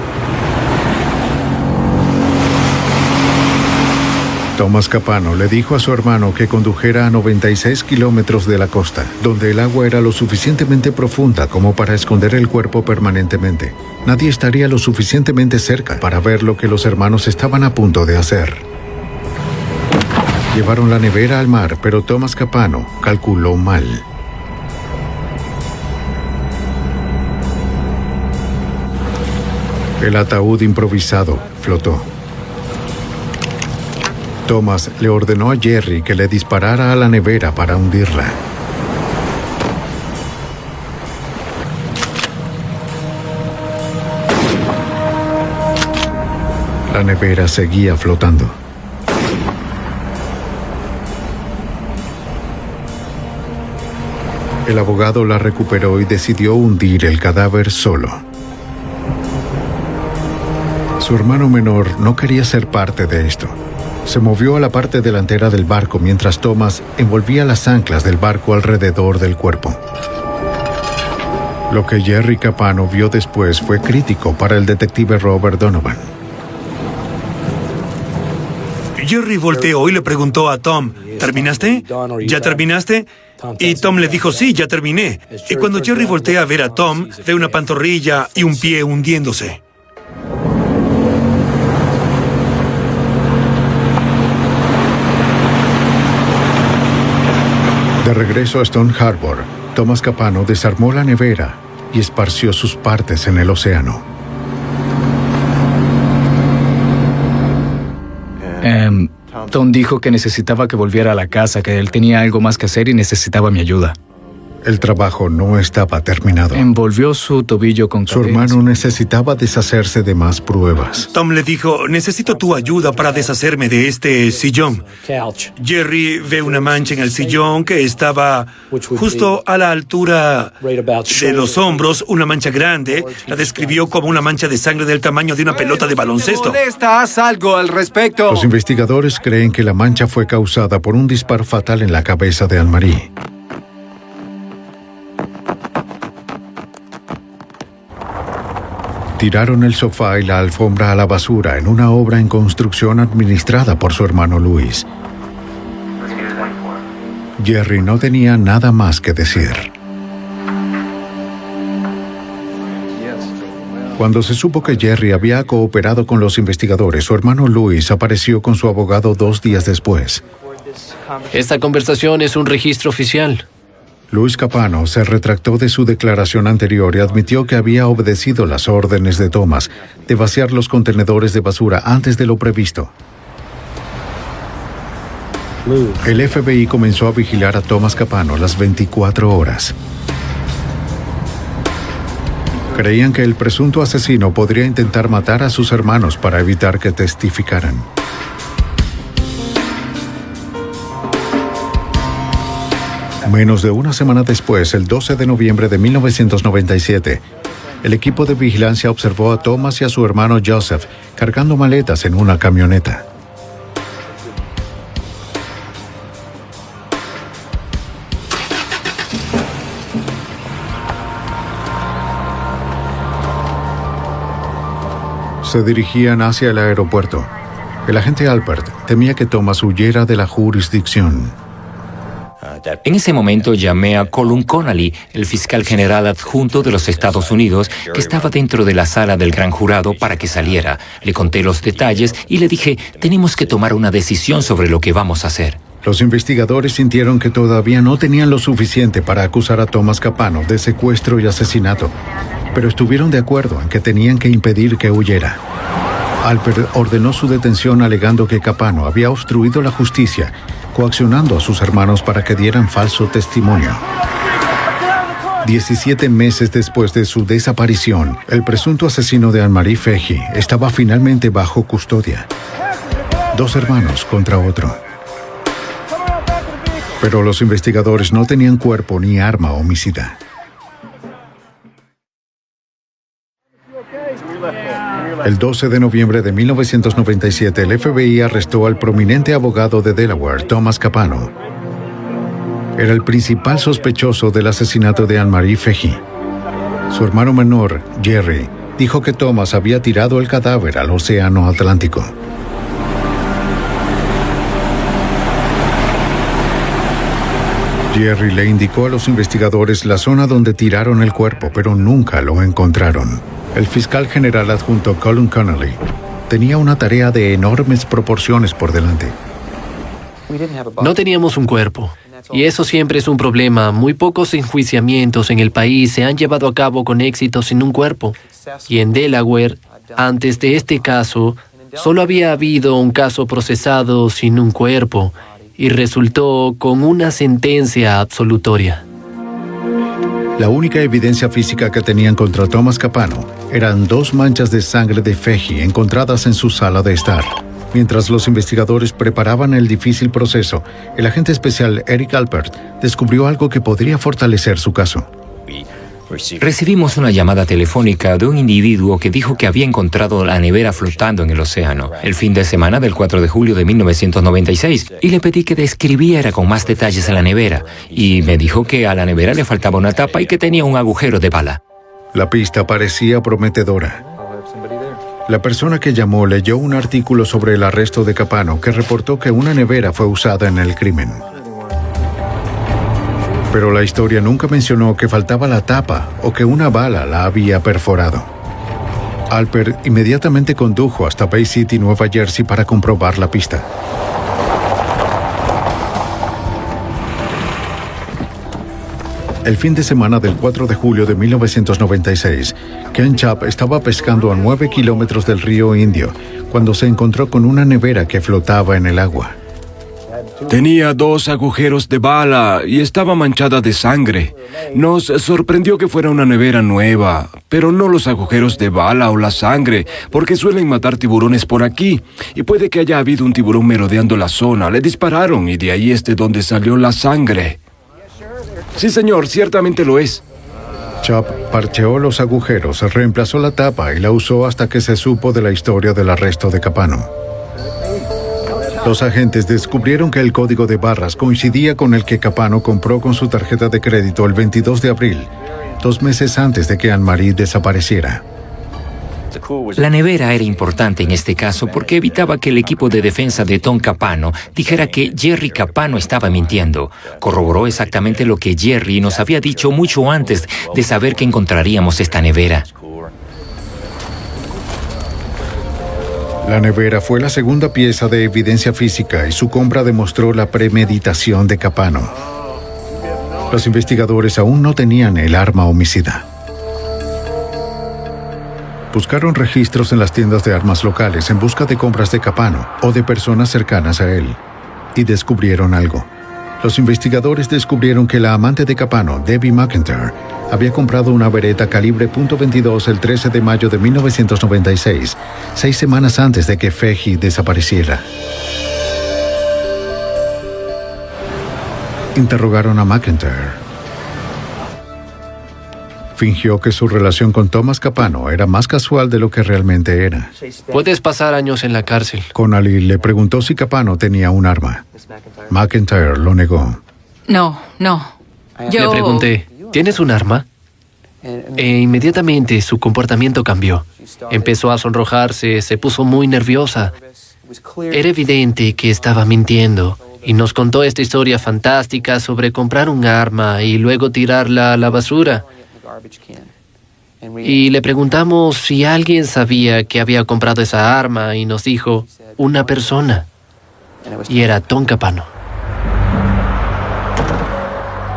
Thomas Capano le dijo a su hermano que condujera a 96 kilómetros de la costa, donde el agua era lo suficientemente profunda como para esconder el cuerpo permanentemente. Nadie estaría lo suficientemente cerca para ver lo que los hermanos estaban a punto de hacer. Llevaron la nevera al mar, pero Thomas Capano calculó mal. El ataúd improvisado flotó. Thomas le ordenó a Jerry que le disparara a la nevera para hundirla. La nevera seguía flotando. El abogado la recuperó y decidió hundir el cadáver solo. Su hermano menor no quería ser parte de esto. Se movió a la parte delantera del barco mientras Thomas envolvía las anclas del barco alrededor del cuerpo. Lo que Jerry Capano vio después fue crítico para el detective Robert Donovan. Jerry volteó y le preguntó a Tom, ¿terminaste? ¿Ya terminaste? Y Tom le dijo, sí, ya terminé. Y cuando Jerry voltea a ver a Tom, ve una pantorrilla y un pie hundiéndose. De regreso a Stone Harbor, Thomas Capano desarmó la nevera y esparció sus partes en el océano. Tom dijo que necesitaba que volviera a la casa, que él tenía algo más que hacer y necesitaba mi ayuda. El trabajo no estaba terminado. Envolvió su tobillo con Su hermano necesitaba deshacerse de más pruebas. Tom le dijo, necesito tu ayuda para deshacerme de este sillón. Jerry ve una mancha en el sillón que estaba justo a la altura de los hombros, una mancha grande. La describió como una mancha de sangre del tamaño de una pelota de baloncesto. Haz algo al respecto. Los investigadores creen que la mancha fue causada por un disparo fatal en la cabeza de Anne-Marie. Tiraron el sofá y la alfombra a la basura en una obra en construcción administrada por su hermano Luis. Jerry no tenía nada más que decir. Cuando se supo que Jerry había cooperado con los investigadores, su hermano Luis apareció con su abogado 2 días después. Esta conversación es un registro oficial. Luis Capano se retractó de su declaración anterior y admitió que había obedecido las órdenes de Thomas de vaciar los contenedores de basura antes de lo previsto. El FBI comenzó a vigilar a Thomas Capano las 24 horas. Creían que el presunto asesino podría intentar matar a sus hermanos para evitar que testificaran. Menos de una semana después, el 12 de noviembre de 1997, el equipo de vigilancia observó a Thomas y a su hermano Joseph cargando maletas en una camioneta. Se dirigían hacia el aeropuerto. El agente Alpert temía que Thomas huyera de la jurisdicción. En ese momento llamé a Colin Connolly, el fiscal general adjunto de los Estados Unidos, que estaba dentro de la sala del gran jurado para que saliera. Le conté los detalles y le dije, tenemos que tomar una decisión sobre lo que vamos a hacer. Los investigadores sintieron que todavía no tenían lo suficiente para acusar a Thomas Capano de secuestro y asesinato, pero estuvieron de acuerdo en que tenían que impedir que huyera. Alpert ordenó su detención alegando que Capano había obstruido la justicia, coaccionando a sus hermanos para que dieran falso testimonio. 17 meses después de su desaparición, el presunto asesino de Anne-Marie Feghi estaba finalmente bajo custodia. 2 hermanos contra otro. Pero los investigadores no tenían cuerpo ni arma homicida. El 12 de noviembre de 1997, el FBI arrestó al prominente abogado de Delaware, Thomas Capano. Era el principal sospechoso del asesinato de Anne-Marie Feghi. Su hermano menor, Jerry, dijo que Thomas había tirado el cadáver al Océano Atlántico. Jerry le indicó a los investigadores la zona donde tiraron el cuerpo, pero nunca lo encontraron. El fiscal general adjunto Colin Connolly tenía una tarea de enormes proporciones por delante. No teníamos un cuerpo. Y eso siempre es un problema. Muy pocos enjuiciamientos en el país se han llevado a cabo con éxito sin un cuerpo. Y en Delaware, antes de este caso, solo había habido un caso procesado sin un cuerpo y resultó con una sentencia absolutoria. La única evidencia física que tenían contra Thomas Capano eran 2 manchas de sangre de Feghi encontradas en su sala de estar. Mientras los investigadores preparaban el difícil proceso, el agente especial Eric Alpert descubrió algo que podría fortalecer su caso. Recibimos una llamada telefónica de un individuo que dijo que había encontrado la nevera flotando en el océano el fin de semana del 4 de julio de 1996 y le pedí que describiera con más detalles la nevera y me dijo que a la nevera le faltaba una tapa y que tenía un agujero de bala. La pista parecía prometedora. La persona que llamó leyó un artículo sobre el arresto de Capano que reportó que una nevera fue usada en el crimen. Pero la historia nunca mencionó que faltaba la tapa o que una bala la había perforado. Alpert inmediatamente condujo hasta Bay City, Nueva Jersey, para comprobar la pista. El fin de semana del 4 de julio de 1996, Ken Chapp estaba pescando a 9 kilómetros del río Indio cuando se encontró con una nevera que flotaba en el agua. Tenía 2 agujeros de bala y estaba manchada de sangre. Nos sorprendió que fuera una nevera nueva, pero no los agujeros de bala o la sangre, porque suelen matar tiburones por aquí. Y puede que haya habido un tiburón merodeando la zona. Le dispararon y de ahí es de donde salió la sangre. Sí, señor, ciertamente lo es. Chapp parcheó los agujeros, reemplazó la tapa y la usó hasta que se supo de la historia del arresto de Capano. Los agentes descubrieron que el código de barras coincidía con el que Capano compró con su tarjeta de crédito el 22 de abril, 2 meses antes de que Anne-Marie desapareciera. La nevera era importante en este caso porque evitaba que el equipo de defensa de Tom Capano dijera que Jerry Capano estaba mintiendo. Corroboró exactamente lo que Jerry nos había dicho mucho antes de saber que encontraríamos esta nevera. La nevera fue la segunda pieza de evidencia física y su compra demostró la premeditación de Capano. Los investigadores aún no tenían el arma homicida. Buscaron registros en las tiendas de armas locales en busca de compras de Capano o de personas cercanas a él, y descubrieron algo. Los investigadores descubrieron que la amante de Capano, Debbie McIntyre, había comprado una Beretta calibre .22 el 13 de mayo de 1996, 6 semanas antes de que Feghi desapareciera. Interrogaron a McIntyre. Fingió que su relación con Thomas Capano era más casual de lo que realmente era. Puedes pasar años en la cárcel. Connolly le preguntó si Capano tenía un arma. McIntyre lo negó. No. Le pregunté, ¿tienes un arma? E inmediatamente su comportamiento cambió. Empezó a sonrojarse, se puso muy nerviosa. Era evidente que estaba mintiendo y nos contó esta historia fantástica sobre comprar un arma y luego tirarla a la basura. Y le preguntamos si alguien sabía que había comprado esa arma y nos dijo, una persona. Y era Tom Capano.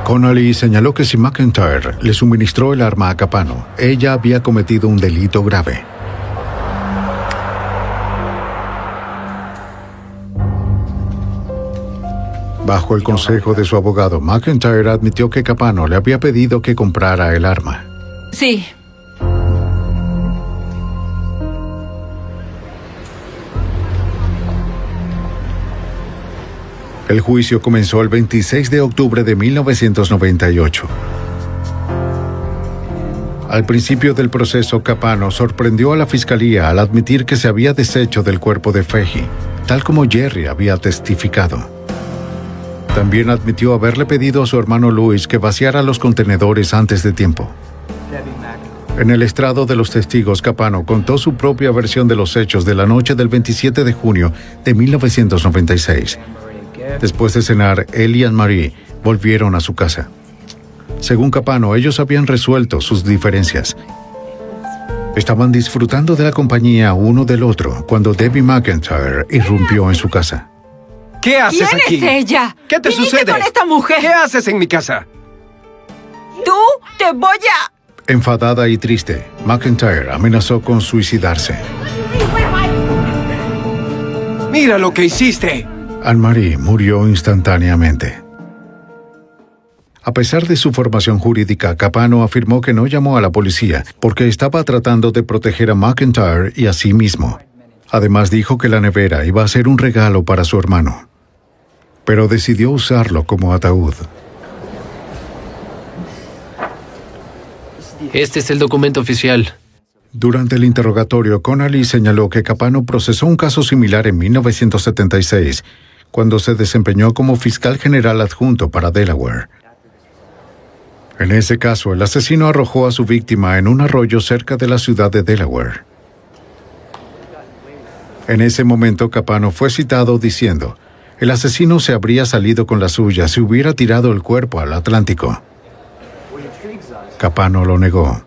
Connolly señaló que si McIntyre le suministró el arma a Capano, ella había cometido un delito grave. Bajo el consejo de su abogado, McIntyre admitió que Capano le había pedido que comprara el arma. Sí. El juicio comenzó el 26 de octubre de 1998. Al principio del proceso, Capano sorprendió a la fiscalía al admitir que se había deshecho del cuerpo de Fahey, tal como Jerry había testificado. También admitió haberle pedido a su hermano Louis que vaciara los contenedores antes de tiempo. En el estrado de los testigos, Capano contó su propia versión de los hechos de la noche del 27 de junio de 1996. Después de cenar, él y Anne-Marie volvieron a su casa. Según Capano, ellos habían resuelto sus diferencias. Estaban disfrutando de la compañía uno del otro cuando Debbie McIntyre irrumpió en su casa. ¿Qué haces aquí? ¿Quién es ella? ¿Qué te ¿Viniste sucede? con esta mujer? ¿Qué haces en mi casa? ¡Tú te voy a...! Enfadada y triste, McIntyre amenazó con suicidarse. ¡Mira lo que hiciste! Anne-Marie murió instantáneamente. A pesar de su formación jurídica, Capano afirmó que no llamó a la policía porque estaba tratando de proteger a McIntyre y a sí mismo. Además dijo que la nevera iba a ser un regalo para su hermano, pero decidió usarlo como ataúd. Este es el documento oficial. Durante el interrogatorio, Connolly señaló que Capano procesó un caso similar en 1976, cuando se desempeñó como fiscal general adjunto para Delaware. En ese caso, el asesino arrojó a su víctima en un arroyo cerca de la ciudad de Delaware. En ese momento, Capano fue citado diciendo, el asesino se habría salido con la suya si hubiera tirado el cuerpo al Atlántico. Capano lo negó.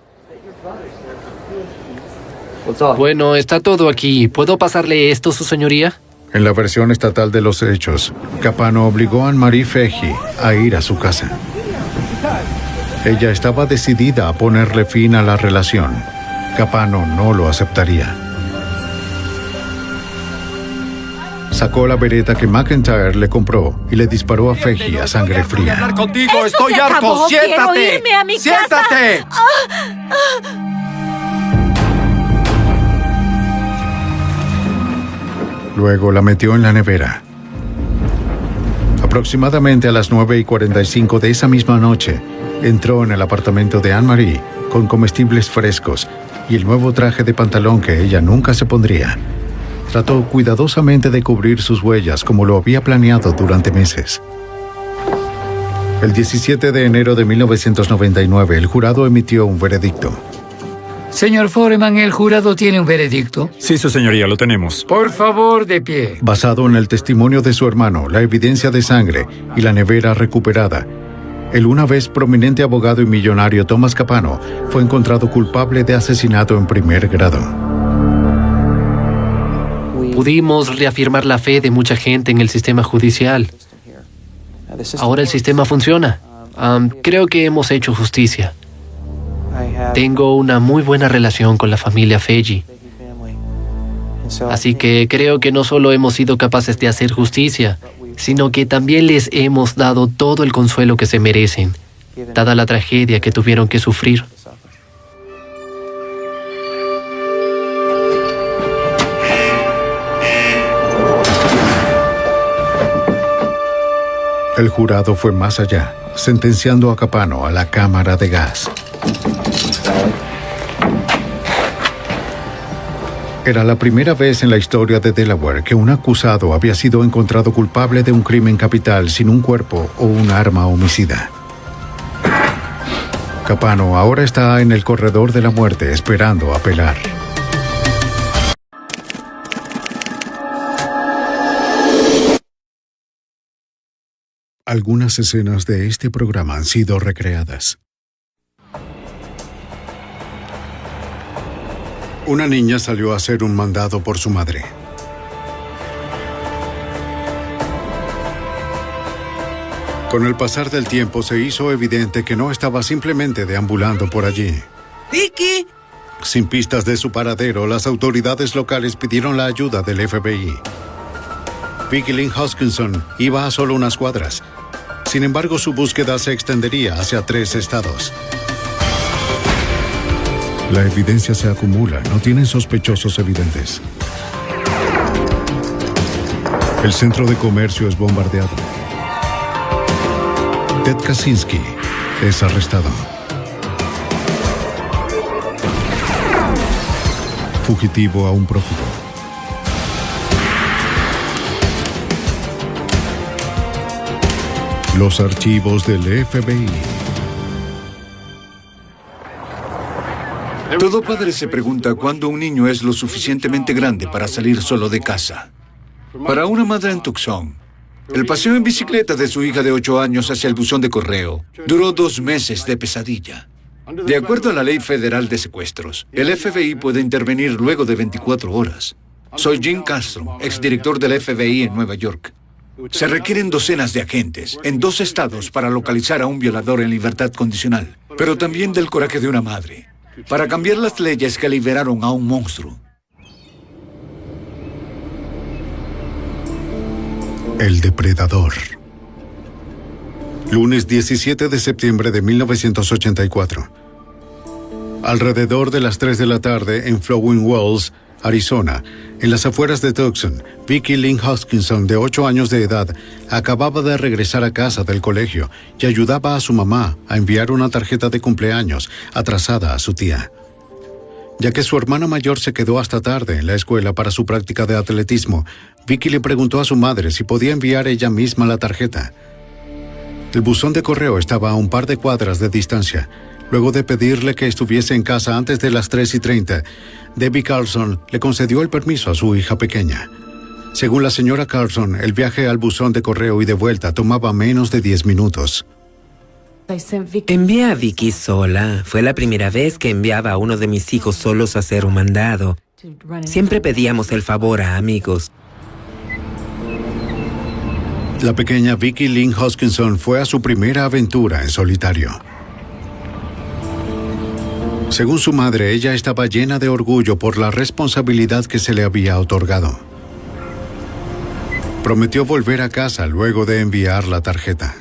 Bueno, está todo aquí. ¿Puedo pasarle esto, su señoría? En la versión estatal de los hechos, Capano obligó a Anne-Marie Fahey a ir a su casa. Ella estaba decidida a ponerle fin a la relación. Capano no lo aceptaría. Sacó la bereta que McIntyre le compró y le disparó a Fahey a sangre fría. ¡Hablar contigo! ¡Esto ¡Estoy se harto! acabó! ¡Siéntate! ¡Quiero irme a mi ¡Siéntate! Luego la metió en la nevera. Aproximadamente a las 9:45 de esa misma noche, entró en el apartamento de Anne-Marie con comestibles frescos y el nuevo traje de pantalón que ella nunca se pondría. Trató cuidadosamente de cubrir sus huellas como lo había planeado durante meses. El 17 de enero de 1999, el jurado emitió un veredicto. Señor Foreman, ¿el jurado tiene un veredicto? Sí, su señoría, lo tenemos. Por favor, de pie. Basado en el testimonio de su hermano, la evidencia de sangre y la nevera recuperada, el una vez prominente abogado y millonario Thomas Capano fue encontrado culpable de asesinato en primer grado. Pudimos reafirmar la fe de mucha gente en el sistema judicial. Ahora el sistema funciona. Creo que hemos hecho justicia. Tengo una muy buena relación con la familia Fahey. Así que creo que no solo hemos sido capaces de hacer justicia, sino que también les hemos dado todo el consuelo que se merecen, dada la tragedia que tuvieron que sufrir. El jurado fue más allá, sentenciando a Capano a la cámara de gas. Era la primera vez en la historia de Delaware que un acusado había sido encontrado culpable de un crimen capital sin un cuerpo o un arma homicida. Capano ahora está en el corredor de la muerte esperando apelar. Algunas escenas de este programa han sido recreadas. Una niña salió a hacer un mandado por su madre. Con el pasar del tiempo se hizo evidente que no estaba simplemente deambulando por allí. ¡Vicky! Sin pistas de su paradero, las autoridades locales pidieron la ayuda del FBI. Vicky Lynn Hoskinson iba a solo unas cuadras. Sin embargo, su búsqueda se extendería hacia 3 estados. La evidencia se acumula, no tienen sospechosos evidentes. El centro de comercio es bombardeado. Ted Kaczynski es arrestado. Fugitivo a un prófugo. Los archivos del FBI. Todo padre se pregunta cuándo un niño es lo suficientemente grande para salir solo de casa. Para una madre en Tucson, el paseo en bicicleta de su hija de 8 años hacia el buzón de correo duró 2 meses de pesadilla. De acuerdo a la ley federal de secuestros, el FBI puede intervenir luego de 24 horas. Soy Jim Castro, exdirector del FBI en Nueva York. Se requieren docenas de agentes en 2 estados para localizar a un violador en libertad condicional, pero también del coraje de una madre, para cambiar las leyes que liberaron a un monstruo. El depredador. Lunes 17 de septiembre de 1984. Alrededor de las 3 de la tarde en Flowing Wells, Arizona, en las afueras de Tucson, Vicky Lynn Hoskinson, de 8 años de edad, acababa de regresar a casa del colegio y ayudaba a su mamá a enviar una tarjeta de cumpleaños atrasada a su tía. Ya que su hermana mayor se quedó hasta tarde en la escuela para su práctica de atletismo, Vicky le preguntó a su madre si podía enviar ella misma la tarjeta. El buzón de correo estaba a un par de cuadras de distancia. Luego de pedirle que estuviese en casa antes de las 3:30, Debbie Carlson le concedió el permiso a su hija pequeña. Según la señora Carlson, el viaje al buzón de correo y de vuelta tomaba menos de 10 minutos. Envié a Vicky sola. Fue la primera vez que enviaba a uno de mis hijos solos a hacer un mandado. Siempre pedíamos el favor a amigos. La pequeña Vicky Lynn Hoskinson fue a su primera aventura en solitario. Según su madre, ella estaba llena de orgullo por la responsabilidad que se le había otorgado. Prometió volver a casa luego de enviar la tarjeta.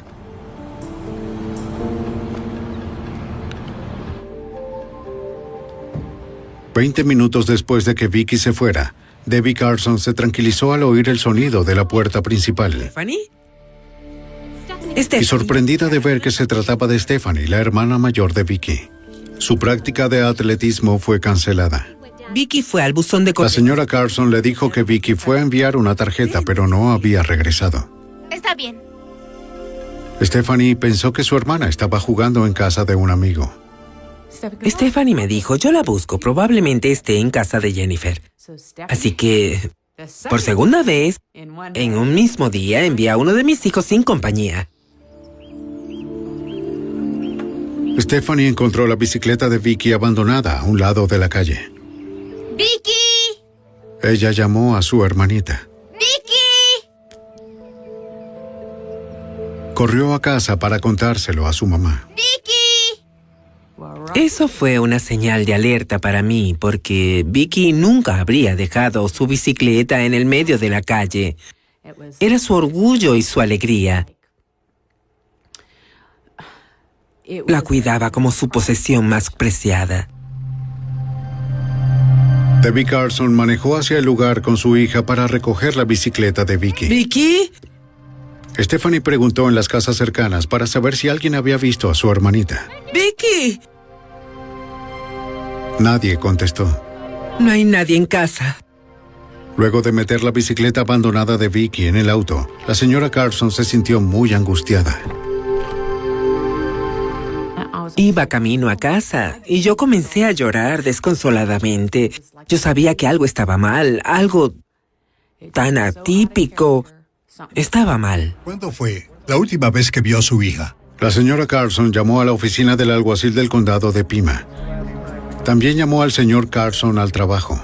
«20 minutos después de que Vicky se fuera, Debbie Carlson se tranquilizó al oír el sonido de la puerta principal. ¿Stephanie? Y sorprendida de ver que se trataba de Stephanie, la hermana mayor de Vicky. Su práctica de atletismo fue cancelada. Vicky fue al buzón de correo. La señora Carlson le dijo que Vicky fue a enviar una tarjeta, pero no había regresado. Está bien. Stephanie pensó que su hermana estaba jugando en casa de un amigo. Stephanie me dijo, yo la busco, probablemente esté en casa de Jennifer. Así que, por segunda vez, en un mismo día, envié a uno de mis hijos sin compañía. Stephanie encontró la bicicleta de Vicky abandonada a un lado de la calle. ¡Vicky! Ella llamó a su hermanita. ¡Vicky! Corrió a casa para contárselo a su mamá. ¡Vicky! Eso fue una señal de alerta para mí, porque Vicky nunca habría dejado su bicicleta en el medio de la calle. Era su orgullo y su alegría. La cuidaba como su posesión más preciada. Debbie Carlson manejó hacia el lugar con su hija para recoger la bicicleta de Vicky. ¿Vicky? Stephanie preguntó en las casas cercanas para saber si alguien había visto a su hermanita. ¡Vicky! Nadie contestó. No hay nadie en casa. Luego de meter la bicicleta abandonada de Vicky en el auto, la señora Carlson se sintió muy angustiada. Iba camino a casa y yo comencé a llorar desconsoladamente. Yo sabía que algo estaba mal, algo tan atípico. Estaba mal. ¿Cuándo fue? la última vez que vio a su hija? La señora Carson llamó a la oficina del alguacil del condado de Pima. También llamó al señor Carson al trabajo.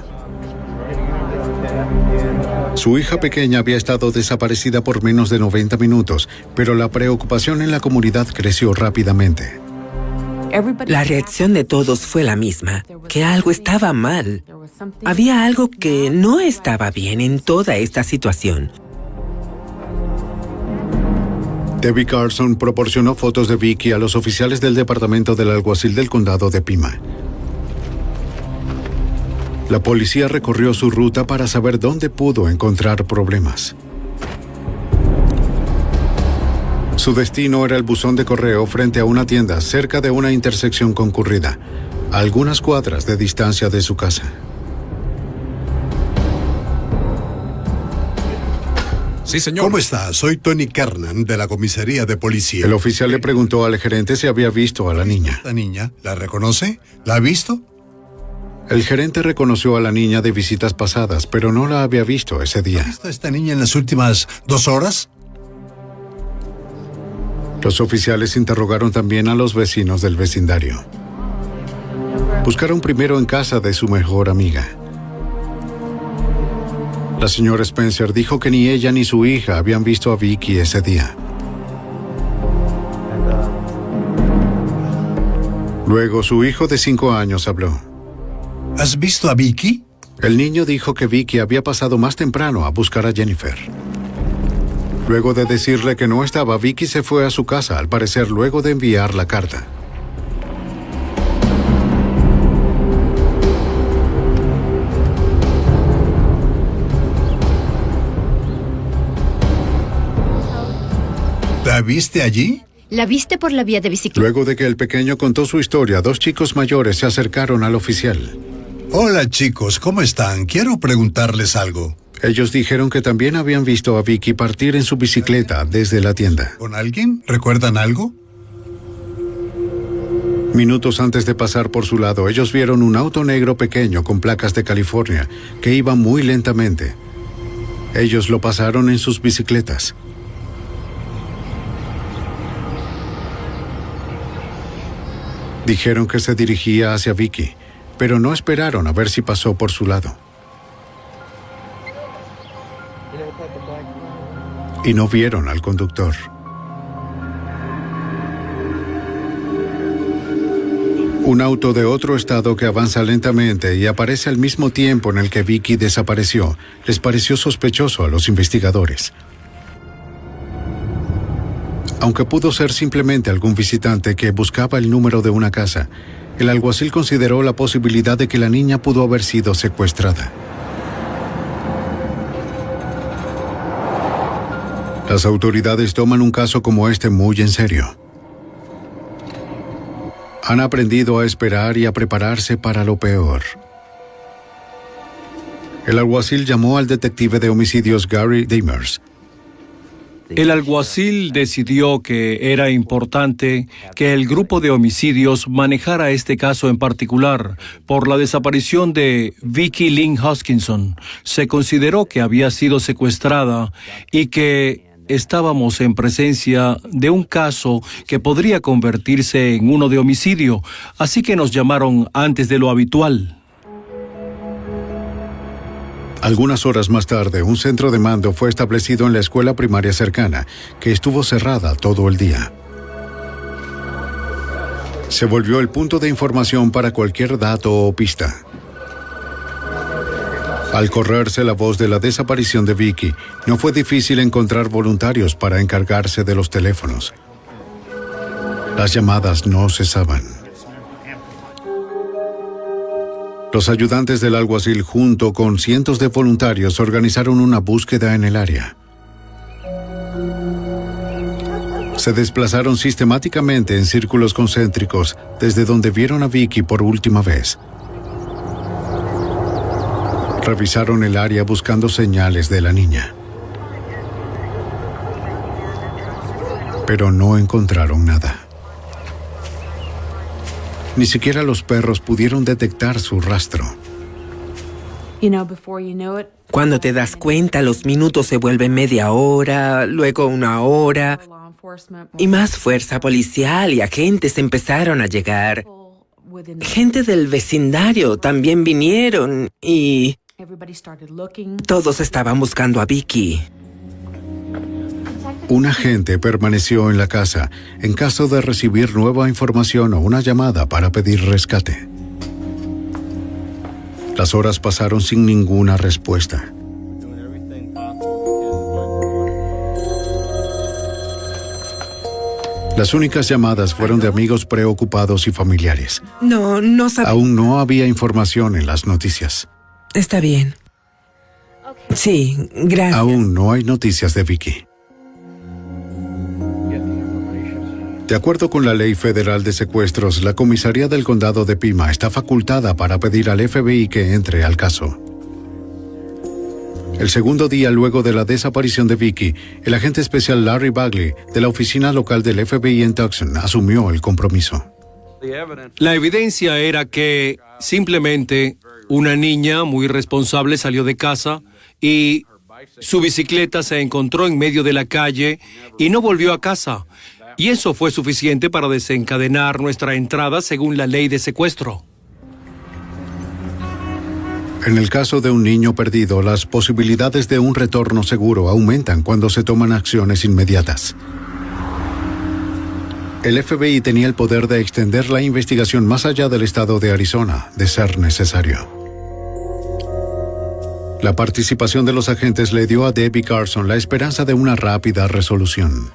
Su hija pequeña había estado desaparecida por menos de 90 minutos, pero la preocupación en la comunidad creció rápidamente. La reacción de todos fue la misma, que algo estaba mal. Había algo que no estaba bien en toda esta situación. Debbie Carson proporcionó fotos de Vicky a los oficiales del departamento del alguacil del condado de Pima. La policía recorrió su ruta para saber dónde pudo encontrar problemas. Su destino era el buzón de correo frente a una tienda cerca de una intersección concurrida, a algunas cuadras de distancia de su casa. Sí, señor. ¿Cómo está? Soy Tony Kernan, de la comisaría de policía. El oficial le preguntó al gerente si había visto a la niña. ¿Esta niña? ¿La reconoce? ¿La ha visto? El gerente reconoció a la niña de visitas pasadas, pero no la había visto ese día. ¿Ha visto a esta niña en las últimas 2 horas? Los oficiales interrogaron también a los vecinos del vecindario. Buscaron primero en casa de su mejor amiga. La señora Spencer dijo que ni ella ni su hija habían visto a Vicky ese día. Luego, su hijo de 5 años habló. ¿Has visto a Vicky? El niño dijo que Vicky había pasado más temprano a buscar a Jennifer. Luego de decirle que no estaba, Vicky se fue a su casa, al parecer luego de enviar la carta. ¿La viste allí? ¿La viste por la vía de bicicleta? Luego de que el pequeño contó su historia, 2 chicos mayores se acercaron al oficial. Hola chicos, ¿cómo están? Quiero preguntarles algo. Ellos dijeron que también habían visto a Vicky partir en su bicicleta desde la tienda. ¿Con alguien? ¿Recuerdan algo? Minutos antes de pasar por su lado, ellos vieron un auto negro pequeño con placas de California que iba muy lentamente. Ellos lo pasaron en sus bicicletas. Dijeron que se dirigía hacia Vicky, pero no esperaron a ver si pasó por su lado. Y no vieron al conductor. Un auto de otro estado que avanza lentamente y aparece al mismo tiempo en el que Vicky desapareció, les pareció sospechoso a los investigadores. Aunque pudo ser simplemente algún visitante que buscaba el número de una casa, el alguacil consideró la posibilidad de que la niña pudo haber sido secuestrada. Las autoridades toman un caso como este muy en serio. Han aprendido a esperar y a prepararse para lo peor. El alguacil llamó al detective de homicidios Gary Demers. El alguacil decidió que era importante que el grupo de homicidios manejara este caso en particular por la desaparición de Vicky Lynn Hoskinson. Se consideró que había sido secuestrada y que estábamos en presencia de un caso que podría convertirse en uno de homicidio, así que nos llamaron antes de lo habitual. Algunas horas más tarde, un centro de mando fue establecido en la escuela primaria cercana, que estuvo cerrada todo el día. Se volvió el punto de información para cualquier dato o pista. Al correrse la voz de la desaparición de Vicky, no fue difícil encontrar voluntarios para encargarse de los teléfonos. Las llamadas no cesaban. Los ayudantes del alguacil, junto con cientos de voluntarios, organizaron una búsqueda en el área. Se desplazaron sistemáticamente en círculos concéntricos desde donde vieron a Vicky por última vez. Revisaron el área buscando señales de la niña. Pero no encontraron nada. Ni siquiera los perros pudieron detectar su rastro. Cuando te das cuenta, los minutos se vuelven media hora, luego 1 hora. Y más fuerza policial y agentes empezaron a llegar. Gente del vecindario también vinieron y todos estaban buscando a Vicky. Un agente permaneció en la casa en caso de recibir nueva información o una llamada para pedir rescate. Las horas pasaron sin ninguna respuesta. Las únicas llamadas fueron de amigos preocupados y familiares. No sabía. Aún no había información en las noticias. Está bien. Sí, gracias. Aún no hay noticias de Vicky. De acuerdo con la Ley Federal de Secuestros, la comisaría del condado de Pima está facultada para pedir al FBI que entre al caso. El segundo día luego de la desaparición de Vicky, el agente especial Larry Bagley de la oficina local del FBI en Tucson asumió el compromiso. La evidencia era que simplemente una niña muy responsable salió de casa y su bicicleta se encontró en medio de la calle y no volvió a casa. Y eso fue suficiente para desencadenar nuestra entrada según la ley de secuestro. En el caso de un niño perdido, las posibilidades de un retorno seguro aumentan cuando se toman acciones inmediatas. El FBI tenía el poder de extender la investigación más allá del estado de Arizona, de ser necesario. La participación de los agentes le dio a Debbie Carson la esperanza de una rápida resolución.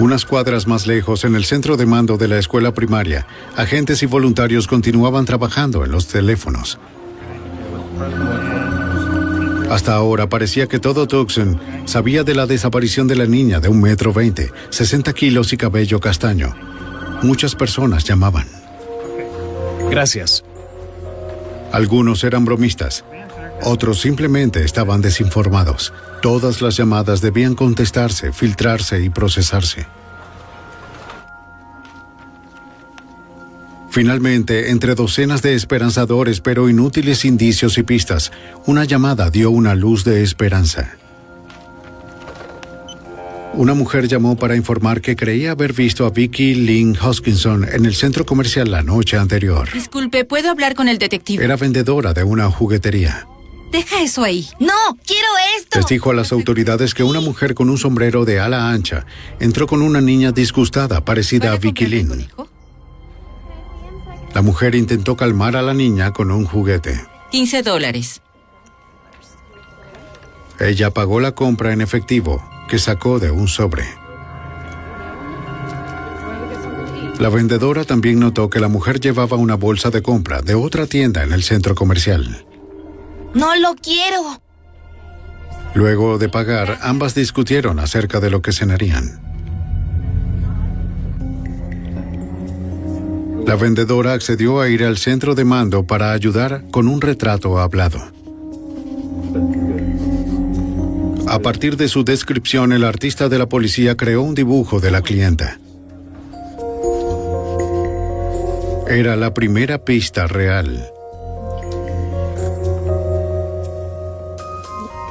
Unas cuadras más lejos, en el centro de mando de la escuela primaria, agentes y voluntarios continuaban trabajando en los teléfonos. Hasta ahora parecía que todo Tucson sabía de la desaparición de la niña de 1,20 m, 60 kilos y cabello castaño. Muchas personas llamaban. Gracias. Algunos eran bromistas. Otros simplemente estaban desinformados. Todas las llamadas debían contestarse, filtrarse y procesarse. Finalmente, entre docenas de esperanzadores pero inútiles indicios y pistas, una llamada dio una luz de esperanza. Una mujer llamó para informar que creía haber visto a Vicky Lynn Hoskinson en el centro comercial la noche anterior. Disculpe, ¿puedo hablar con el detective? Era vendedora de una juguetería. Deja eso ahí. ¡No! ¡Quiero esto! Les dijo a las autoridades que una mujer con un sombrero de ala ancha entró con una niña disgustada parecida a Vicky Lynn. La mujer intentó calmar a la niña con un juguete. $15. Ella pagó la compra en efectivo, que sacó de un sobre. La vendedora también notó que la mujer llevaba una bolsa de compra de otra tienda en el centro comercial. ¡No lo quiero! Luego de pagar, ambas discutieron acerca de lo que cenarían. La vendedora accedió a ir al centro de mando para ayudar con un retrato hablado. A partir de su descripción, el artista de la policía creó un dibujo de la clienta. Era la primera pista real.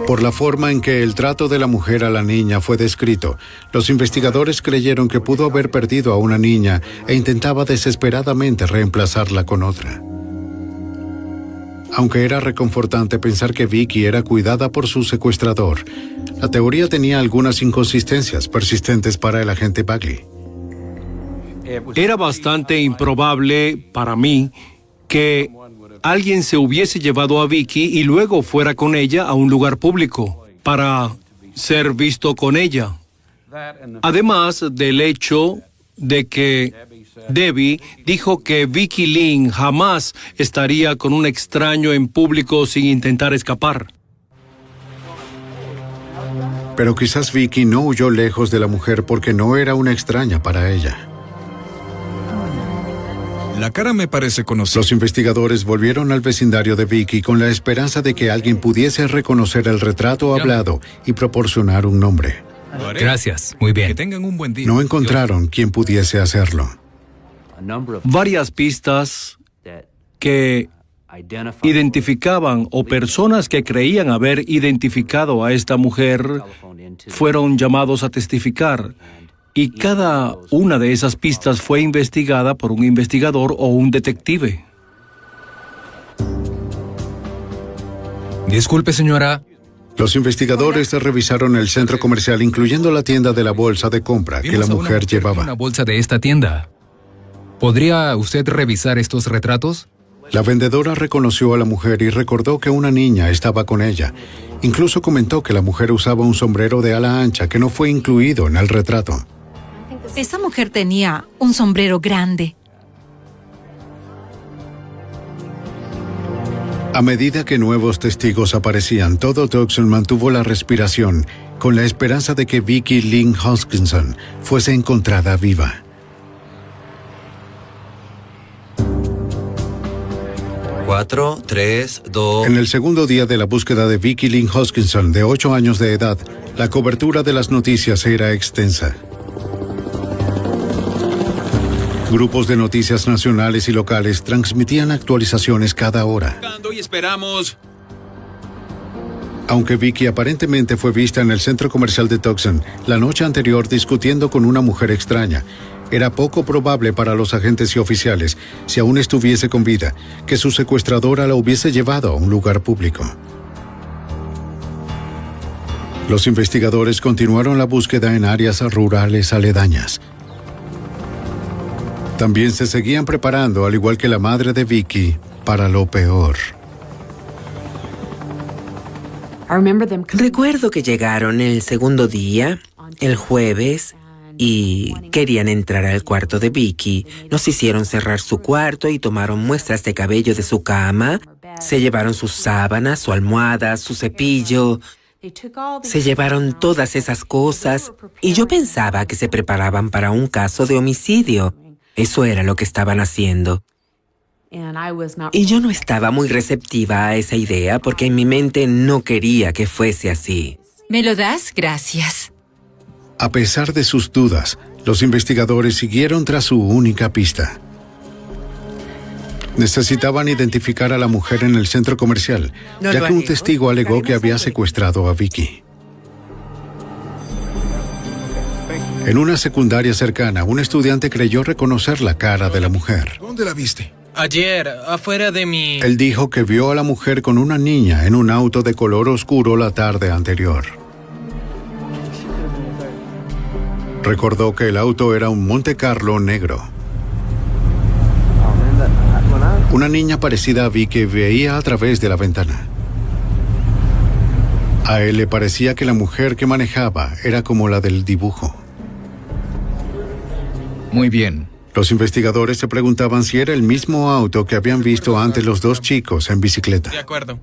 Por la forma en que el trato de la mujer a la niña fue descrito, los investigadores creyeron que pudo haber perdido a una niña e intentaba desesperadamente reemplazarla con otra. Aunque era reconfortante pensar que Vicky era cuidada por su secuestrador, la teoría tenía algunas inconsistencias persistentes para el agente Bagley. Era bastante improbable para mí que alguien se hubiese llevado a Vicky y luego fuera con ella a un lugar público para ser visto con ella. Además del hecho de que Debbie dijo que Vicky Lynn jamás estaría con un extraño en público sin intentar escapar. Pero quizás Vicky no huyó lejos de la mujer porque no era una extraña para ella. La cara me parece conocida. Los investigadores volvieron al vecindario de Vicky con la esperanza de que alguien pudiese reconocer el retrato hablado y proporcionar un nombre. Gracias, muy bien. Que tengan un buen día. No encontraron quien pudiese hacerlo. Varias pistas que identificaban o personas que creían haber identificado a esta mujer fueron llamados a testificar. Y cada una de esas pistas fue investigada por un investigador o un detective. Disculpe, señora. Los investigadores revisaron el centro comercial, incluyendo la tienda de la bolsa de compra que la mujer llevaba. Una bolsa de esta tienda. ¿Podría usted revisar estos retratos? La vendedora reconoció a la mujer y recordó que una niña estaba con ella. Incluso comentó que la mujer usaba un sombrero de ala ancha que no fue incluido en el retrato. Esa mujer tenía un sombrero grande. A medida que nuevos testigos aparecían, todo Tucson mantuvo la respiración, con la esperanza de que Vicky Lynn Hoskinson fuese encontrada viva. Cuatro, 3, 2... En el segundo día de la búsqueda de Vicky Lynn Hoskinson, de 8 años de edad, la cobertura de las noticias era extensa. Grupos de noticias nacionales y locales transmitían actualizaciones cada hora. Y esperamos. Aunque Vicky aparentemente fue vista en el centro comercial de Tucson la noche anterior discutiendo con una mujer extraña, era poco probable para los agentes y oficiales, si aún estuviese con vida, que su secuestradora la hubiese llevado a un lugar público. Los investigadores continuaron la búsqueda en áreas rurales aledañas. También se seguían preparando, al igual que la madre de Vicky, para lo peor. Recuerdo que llegaron el segundo día, el jueves, y querían entrar al cuarto de Vicky. Nos hicieron cerrar su cuarto y tomaron muestras de cabello de su cama. Se llevaron sus sábanas, su almohada, su cepillo. Se llevaron todas esas cosas y yo pensaba que se preparaban para un caso de homicidio. Eso era lo que estaban haciendo. Y yo no estaba muy receptiva a esa idea porque en mi mente no quería que fuese así. ¿Me lo das? Gracias. A pesar de sus dudas, los investigadores siguieron tras su única pista. Necesitaban identificar a la mujer en el centro comercial, ya que un testigo alegó que había secuestrado a Vicky. En una secundaria cercana, un estudiante creyó reconocer la cara de la mujer. ¿Dónde la viste? Ayer, afuera de mi... Él dijo que vio a la mujer con una niña en un auto de color oscuro la tarde anterior. Recordó que el auto era un Monte Carlo negro. Una niña parecida a Vicky veía a través de la ventana. A él le parecía que la mujer que manejaba era como la del dibujo. Muy bien. Los investigadores se preguntaban si era el mismo auto que habían visto antes los dos chicos en bicicleta. De acuerdo.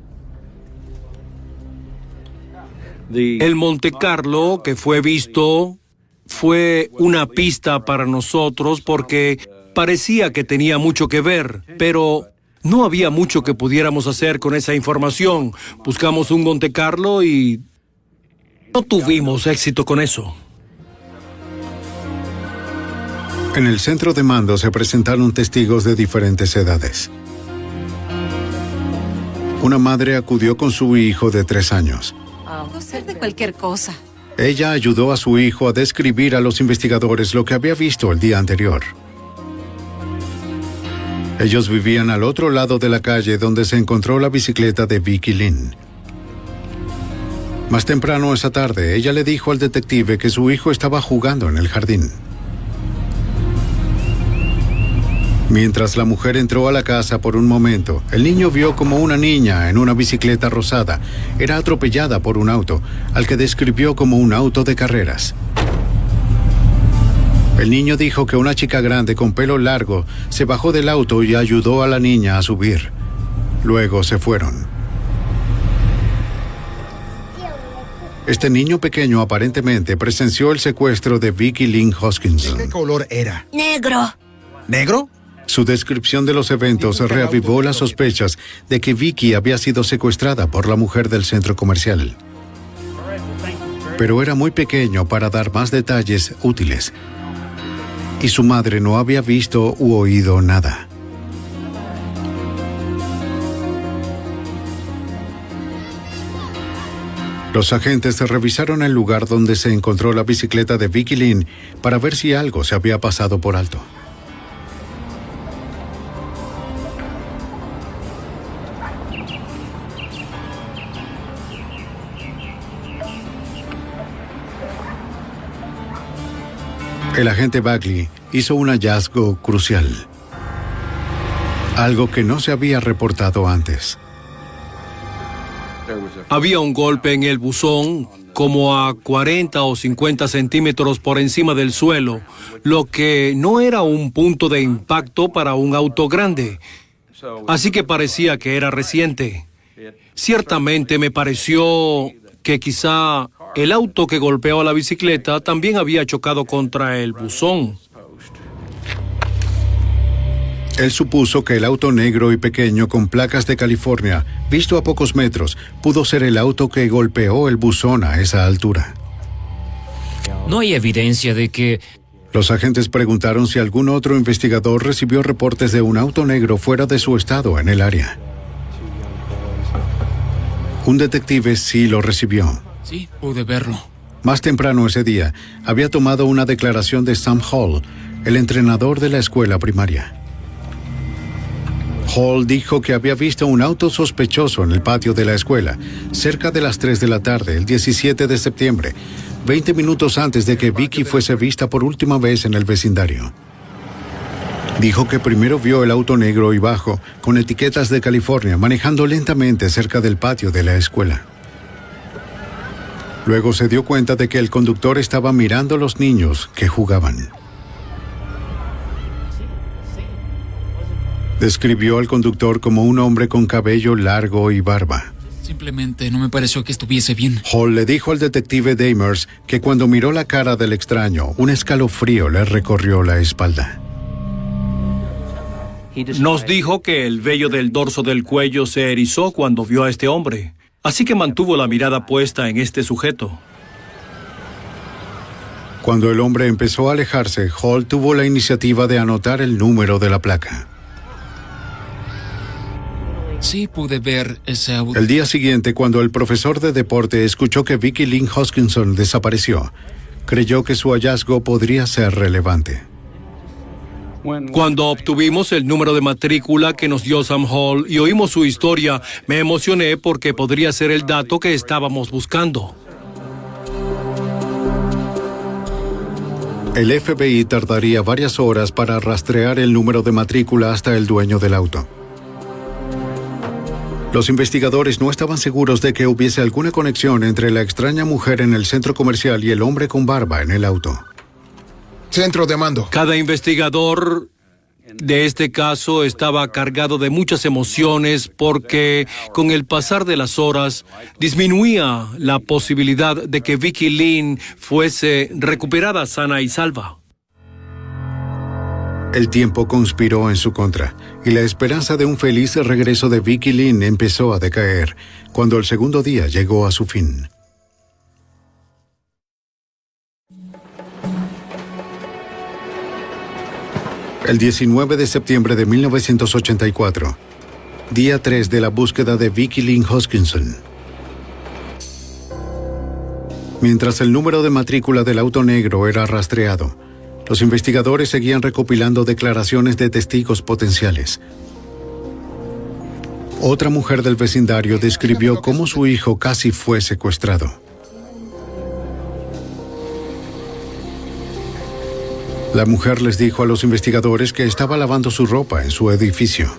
El Monte Carlo que fue visto fue una pista para nosotros porque parecía que tenía mucho que ver, pero no había mucho que pudiéramos hacer con esa información. Buscamos un Monte Carlo y no tuvimos éxito con eso. En el centro de mando se presentaron testigos de diferentes edades. Una madre acudió con su hijo de 3 años. Puedo ser de cualquier cosa. Ella ayudó a su hijo a describir a los investigadores lo que había visto el día anterior. Ellos vivían al otro lado de la calle donde se encontró la bicicleta de Vicky Lynn. Más temprano esa tarde, ella le dijo al detective que su hijo estaba jugando en el jardín. Mientras la mujer entró a la casa por un momento, el niño vio como una niña en una bicicleta rosada era atropellada por un auto, al que describió como un auto de carreras. El niño dijo que una chica grande con pelo largo se bajó del auto y ayudó a la niña a subir. Luego se fueron. Este niño pequeño aparentemente presenció el secuestro de Vicky Lynn Hoskinson. ¿Qué color era? Negro. ¿Negro? Su descripción de los eventos reavivó las sospechas de que Vicky había sido secuestrada por la mujer del centro comercial. Pero era muy pequeño para dar más detalles útiles. Y su madre no había visto u oído nada. Los agentes revisaron el lugar donde se encontró la bicicleta de Vicky Lynn para ver si algo se había pasado por alto. El agente Bagley hizo un hallazgo crucial. Algo que no se había reportado antes. Había un golpe en el buzón como a 40 o 50 centímetros por encima del suelo, lo que no era un punto de impacto para un auto grande. Así que parecía que era reciente. Ciertamente me pareció que quizá el auto que golpeó a la bicicleta también había chocado contra el buzón. Él supuso que el auto negro y pequeño con placas de California, visto a pocos metros, pudo ser el auto que golpeó el buzón a esa altura. No hay evidencia de que... Los agentes preguntaron si algún otro investigador recibió reportes de un auto negro fuera de su estado en el área. Un detective sí lo recibió. Sí, pude verlo. Más temprano ese día, había tomado una declaración de Sam Hall, el entrenador de la escuela primaria. Hall dijo que había visto un auto sospechoso en el patio de la escuela, cerca de las 3 de la tarde, el 17 de septiembre, 20 minutos antes de que Vicky fuese vista por última vez en el vecindario. Dijo que primero vio el auto negro y bajo, con etiquetas de California, manejando lentamente cerca del patio de la escuela. Luego se dio cuenta de que el conductor estaba mirando a los niños que jugaban. Describió al conductor como un hombre con cabello largo y barba. Simplemente no me pareció que estuviese bien. Hall le dijo al detective Damers que cuando miró la cara del extraño, un escalofrío le recorrió la espalda. Nos dijo que el vello del dorso del cuello se erizó cuando vio a este hombre, así que mantuvo la mirada puesta en este sujeto. Cuando el hombre empezó a alejarse, Hall tuvo la iniciativa de anotar el número de la placa. Sí, pude ver ese auto. El día siguiente, cuando el profesor de deporte escuchó que Vicky Lynn Hoskinson desapareció, creyó que su hallazgo podría ser relevante. Cuando obtuvimos el número de matrícula que nos dio Sam Hall y oímos su historia, me emocioné porque podría ser el dato que estábamos buscando. El FBI tardaría varias horas para rastrear el número de matrícula hasta el dueño del auto. Los investigadores no estaban seguros de que hubiese alguna conexión entre la extraña mujer en el centro comercial y el hombre con barba en el auto. Centro de mando. Cada investigador de este caso estaba cargado de muchas emociones porque con el pasar de las horas disminuía la posibilidad de que Vicky Lynn fuese recuperada sana y salva. El tiempo conspiró en su contra y la esperanza de un feliz regreso de Vicky Lynn empezó a decaer cuando el segundo día llegó a su fin. El 19 de septiembre de 1984, día 3 de la búsqueda de Vicky Lynn Hoskinson. Mientras el número de matrícula del auto negro era rastreado, los investigadores seguían recopilando declaraciones de testigos potenciales. Otra mujer del vecindario describió cómo su hijo casi fue secuestrado. La mujer les dijo a los investigadores que estaba lavando su ropa en su edificio.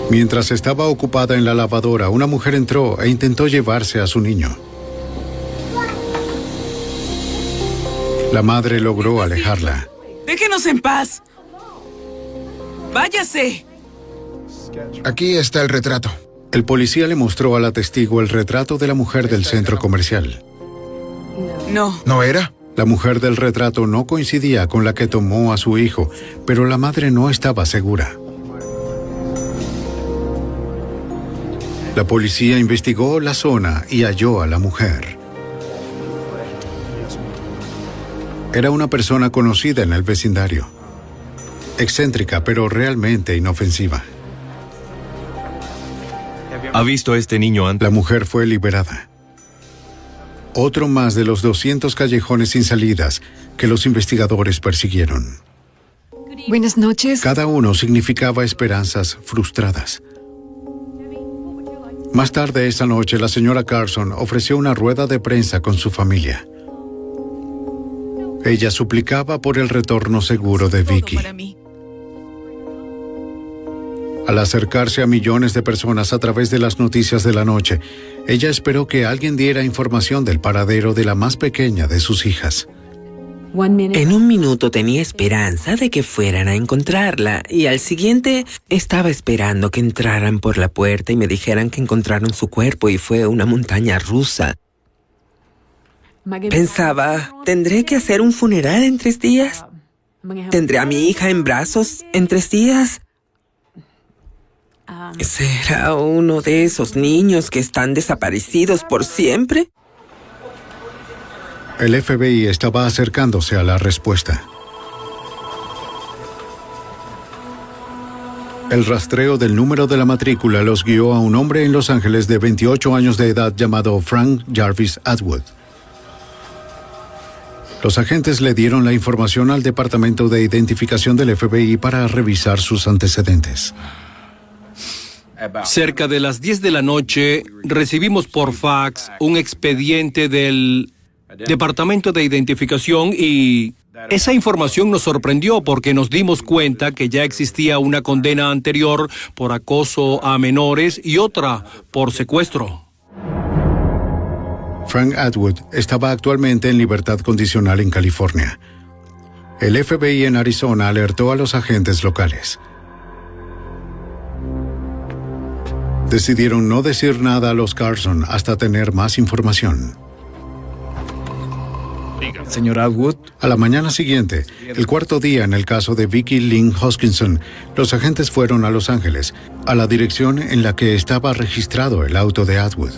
Mientras estaba ocupada en la lavadora, una mujer entró e intentó llevarse a su niño. La madre logró alejarla. ¡Déjenos en paz! ¡Váyase! Aquí está el retrato. El policía le mostró a la testigo el retrato de la mujer del centro comercial. No. ¿No era? La mujer del retrato no coincidía con la que tomó a su hijo, pero la madre no estaba segura. La policía investigó la zona y halló a la mujer. Era una persona conocida en el vecindario. Excéntrica, pero realmente inofensiva. ¿Ha visto a este niño antes? La mujer fue liberada. Otro más de los 200 callejones sin salidas que los investigadores persiguieron. Buenas noches. Cada uno significaba esperanzas frustradas. Más tarde esa noche, la señora Carson ofreció una rueda de prensa con su familia. Ella suplicaba por el retorno seguro de Vicky. Al acercarse a millones de personas a través de las noticias de la noche, ella esperó que alguien diera información del paradero de la más pequeña de sus hijas. En un minuto tenía esperanza de que fueran a encontrarla y al siguiente estaba esperando que entraran por la puerta y me dijeran que encontraron su cuerpo y fue una montaña rusa. Pensaba, ¿tendré que hacer un funeral en 3 días? ¿Tendré a mi hija en brazos en 3 días? ¿Será uno de esos niños que están desaparecidos por siempre? El FBI estaba acercándose a la respuesta. El rastreo del número de la matrícula los guió a un hombre en Los Ángeles de 28 años de edad llamado Frank Jarvis Atwood. Los agentes le dieron la información al Departamento de Identificación del FBI para revisar sus antecedentes. Cerca de las 10 de la noche, recibimos por fax un expediente del Departamento de Identificación y esa información nos sorprendió porque nos dimos cuenta que ya existía una condena anterior por acoso a menores y otra por secuestro. Frank Atwood estaba actualmente en libertad condicional en California. El FBI en Arizona alertó a los agentes locales. Decidieron no decir nada a los Carson hasta tener más información. Señor Atwood. A la mañana siguiente, el cuarto día en el caso de Vicky Lynn Hoskinson, los agentes fueron a Los Ángeles, a la dirección en la que estaba registrado el auto de Atwood.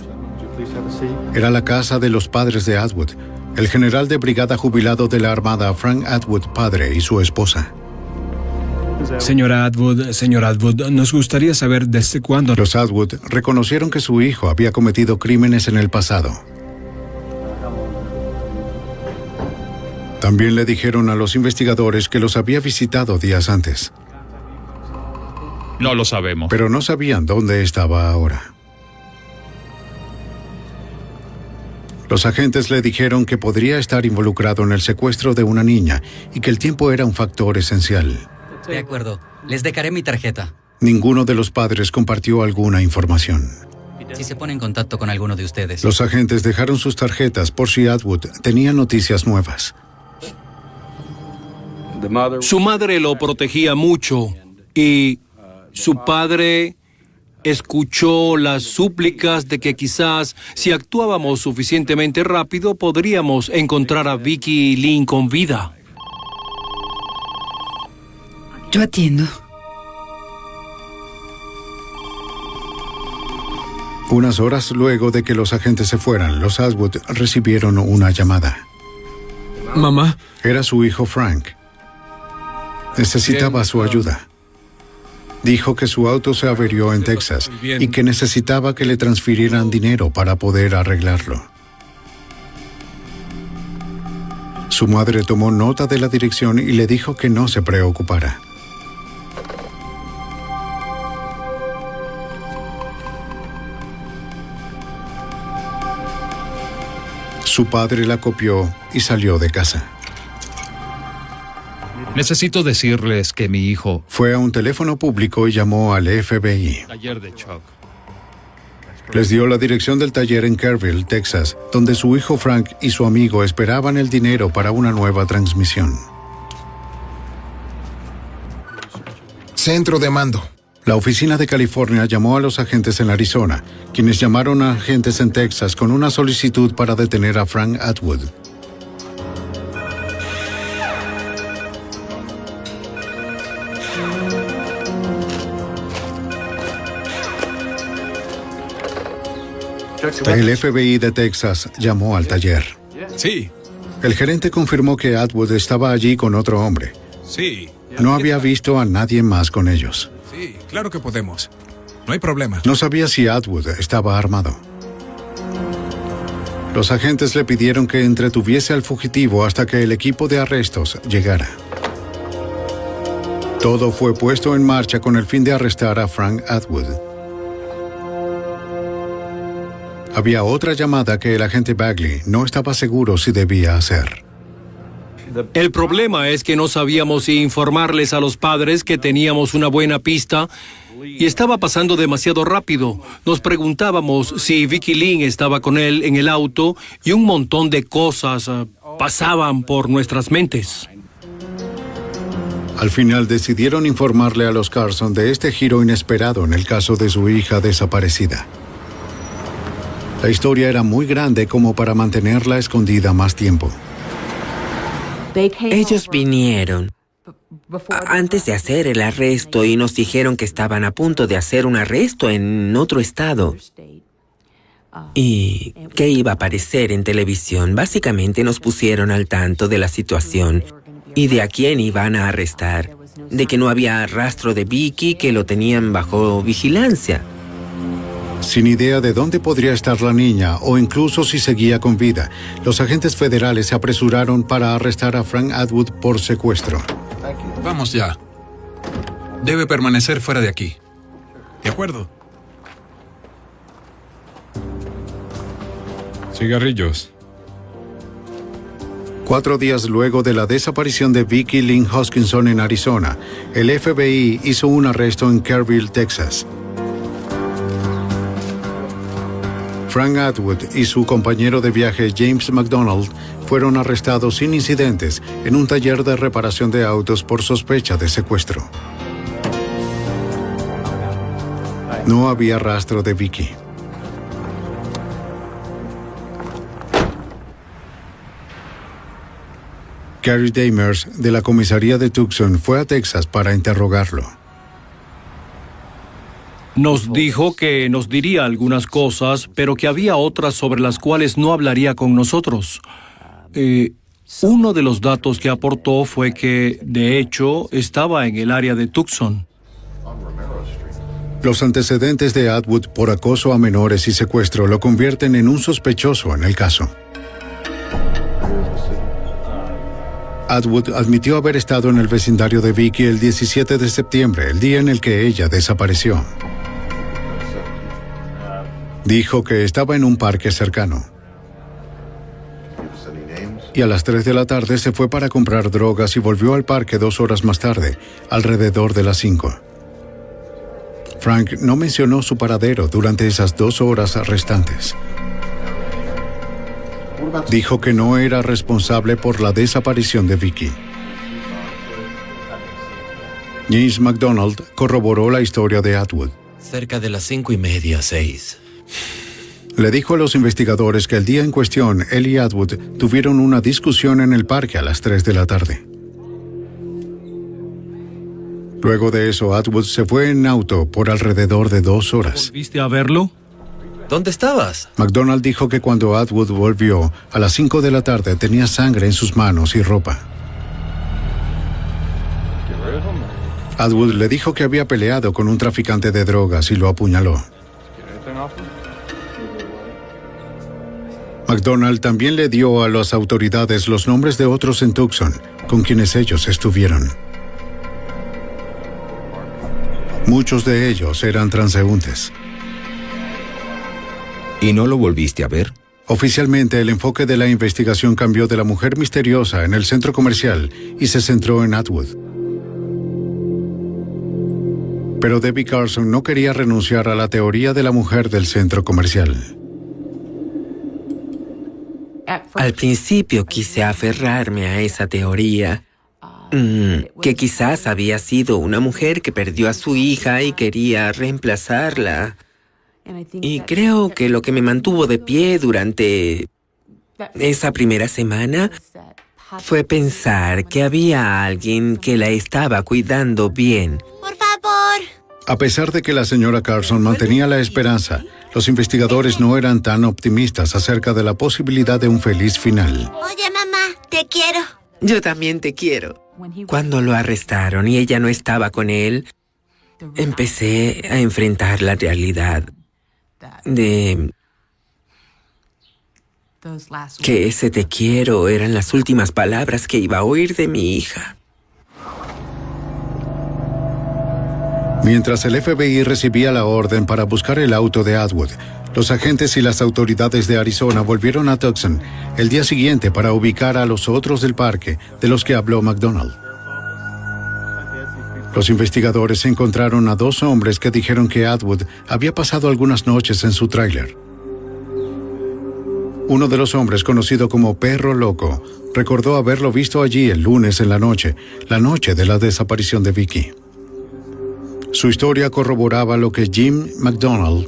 Era la casa de los padres de Atwood, el general de brigada jubilado de la Armada Frank Atwood padre y su esposa. Señor Atwood, nos gustaría saber desde cuándo... Los Atwood reconocieron que su hijo había cometido crímenes en el pasado. También le dijeron a los investigadores que los había visitado días antes. No lo sabemos. Pero no sabían dónde estaba ahora. Los agentes le dijeron que podría estar involucrado en el secuestro de una niña y que el tiempo era un factor esencial. De acuerdo. Les dejaré mi tarjeta. Ninguno de los padres compartió alguna información. Si se pone en contacto con alguno de ustedes. Los agentes dejaron sus tarjetas por si Atwood tenía noticias nuevas. Su madre lo protegía mucho y su padre escuchó las súplicas de que quizás si actuábamos suficientemente rápido podríamos encontrar a Vicky Lynn con vida. Yo atiendo. Unas horas luego de que los agentes se fueran, los Atwood recibieron una llamada. Mamá. Era su hijo Frank. Necesitaba su ayuda. Dijo que su auto se averió en Texas y que necesitaba que le transfirieran dinero para poder arreglarlo. Su madre tomó nota de la dirección y le dijo que no se preocupara. Su padre la copió y salió de casa. Necesito decirles que mi hijo... Fue a un teléfono público y llamó al FBI. Taller de Chuck. Les dio la dirección del taller en Kerrville, Texas, donde su hijo Frank y su amigo esperaban el dinero para una nueva transmisión. Centro de mando. La oficina de California llamó a los agentes en Arizona, quienes llamaron a agentes en Texas con una solicitud para detener a Frank Atwood. El FBI de Texas llamó al taller. Sí. El gerente confirmó que Atwood estaba allí con otro hombre. Sí. No había visto a nadie más con ellos. Sí, claro que podemos. No hay problema. No sabía si Atwood estaba armado. Los agentes le pidieron que entretuviese al fugitivo hasta que el equipo de arrestos llegara. Todo fue puesto en marcha con el fin de arrestar a Frank Atwood. Había otra llamada que el agente Bagley no estaba seguro si debía hacer. El problema es que no sabíamos si informarles a los padres que teníamos una buena pista y estaba pasando demasiado rápido. Nos preguntábamos si Vicky Lynn estaba con él en el auto y un montón de cosas pasaban por nuestras mentes. Al final decidieron informarle a los Carson de este giro inesperado en el caso de su hija desaparecida. La historia era muy grande como para mantenerla escondida más tiempo. Ellos vinieron antes de hacer el arresto y nos dijeron que estaban a punto de hacer un arresto en otro estado y que iba a aparecer en televisión. Básicamente nos pusieron al tanto de la situación y de a quién iban a arrestar, de que no había rastro de Vicky, que lo tenían bajo vigilancia. Sin idea de dónde podría estar la niña o incluso si seguía con vida, los agentes federales se apresuraron para arrestar a Frank Atwood por secuestro. Vamos ya. Debe permanecer fuera de aquí. ¿De acuerdo? Cigarrillos. 4 días luego de la desaparición de Vicky Lynn Hoskinson en Arizona, el FBI hizo un arresto en Kerrville, Texas. Frank Atwood y su compañero de viaje James McDonald fueron arrestados sin incidentes en un taller de reparación de autos por sospecha de secuestro. No había rastro de Vicky. Gary Damers, de la comisaría de Tucson, fue a Texas para interrogarlo. Nos dijo que nos diría algunas cosas, pero que había otras sobre las cuales no hablaría con nosotros. Uno de los datos que aportó fue que, de hecho, estaba en el área de Tucson. Los antecedentes de Atwood por acoso a menores y secuestro lo convierten en un sospechoso en el caso. Atwood admitió haber estado en el vecindario de Vicky el 17 de septiembre, el día en el que ella desapareció. Dijo que estaba en un parque cercano. Y a las 3 de la tarde se fue para comprar drogas y volvió al parque 2 horas más tarde, alrededor de las 5. Frank no mencionó su paradero durante esas 2 horas restantes. Dijo que no era responsable por la desaparición de Vicky. James McDonald corroboró la historia de Atwood. Cerca de las 5:30, 6. Le dijo a los investigadores que el día en cuestión, él y Atwood tuvieron una discusión en el parque a las 3 de la tarde. Luego de eso, Atwood se fue en auto por alrededor de 2 horas. ¿Volviste a verlo? ¿Dónde estabas? McDonald dijo que cuando Atwood volvió, a las 5 de la tarde tenía sangre en sus manos y ropa. Atwood le dijo que había peleado con un traficante de drogas y lo apuñaló. McDonald también le dio a las autoridades los nombres de otros en Tucson, con quienes ellos estuvieron. Muchos de ellos eran transeúntes. ¿Y no lo volviste a ver? Oficialmente, el enfoque de la investigación cambió de la mujer misteriosa en el centro comercial y se centró en Atwood. Pero Debbie Carson no quería renunciar a la teoría de la mujer del centro comercial. Al principio quise aferrarme a esa teoría, que quizás había sido una mujer que perdió a su hija y quería reemplazarla. Y creo que lo que me mantuvo de pie durante esa primera semana fue pensar que había alguien que la estaba cuidando bien. Por favor. A pesar de que la señora Carson mantenía la esperanza, los investigadores no eran tan optimistas acerca de la posibilidad de un feliz final. Oye, mamá, te quiero. Yo también te quiero. Cuando lo arrestaron y ella no estaba con él, empecé a enfrentar la realidad de que ese te quiero eran las últimas palabras que iba a oír de mi hija. Mientras el FBI recibía la orden para buscar el auto de Atwood, los agentes y las autoridades de Arizona volvieron a Tucson el día siguiente para ubicar a los otros del parque de los que habló McDonald. Los investigadores encontraron a 2 hombres que dijeron que Atwood había pasado algunas noches en su tráiler. Uno de los hombres, conocido como Perro Loco, recordó haberlo visto allí el lunes en la noche de la desaparición de Vicky. Su historia corroboraba lo que Jim McDonald,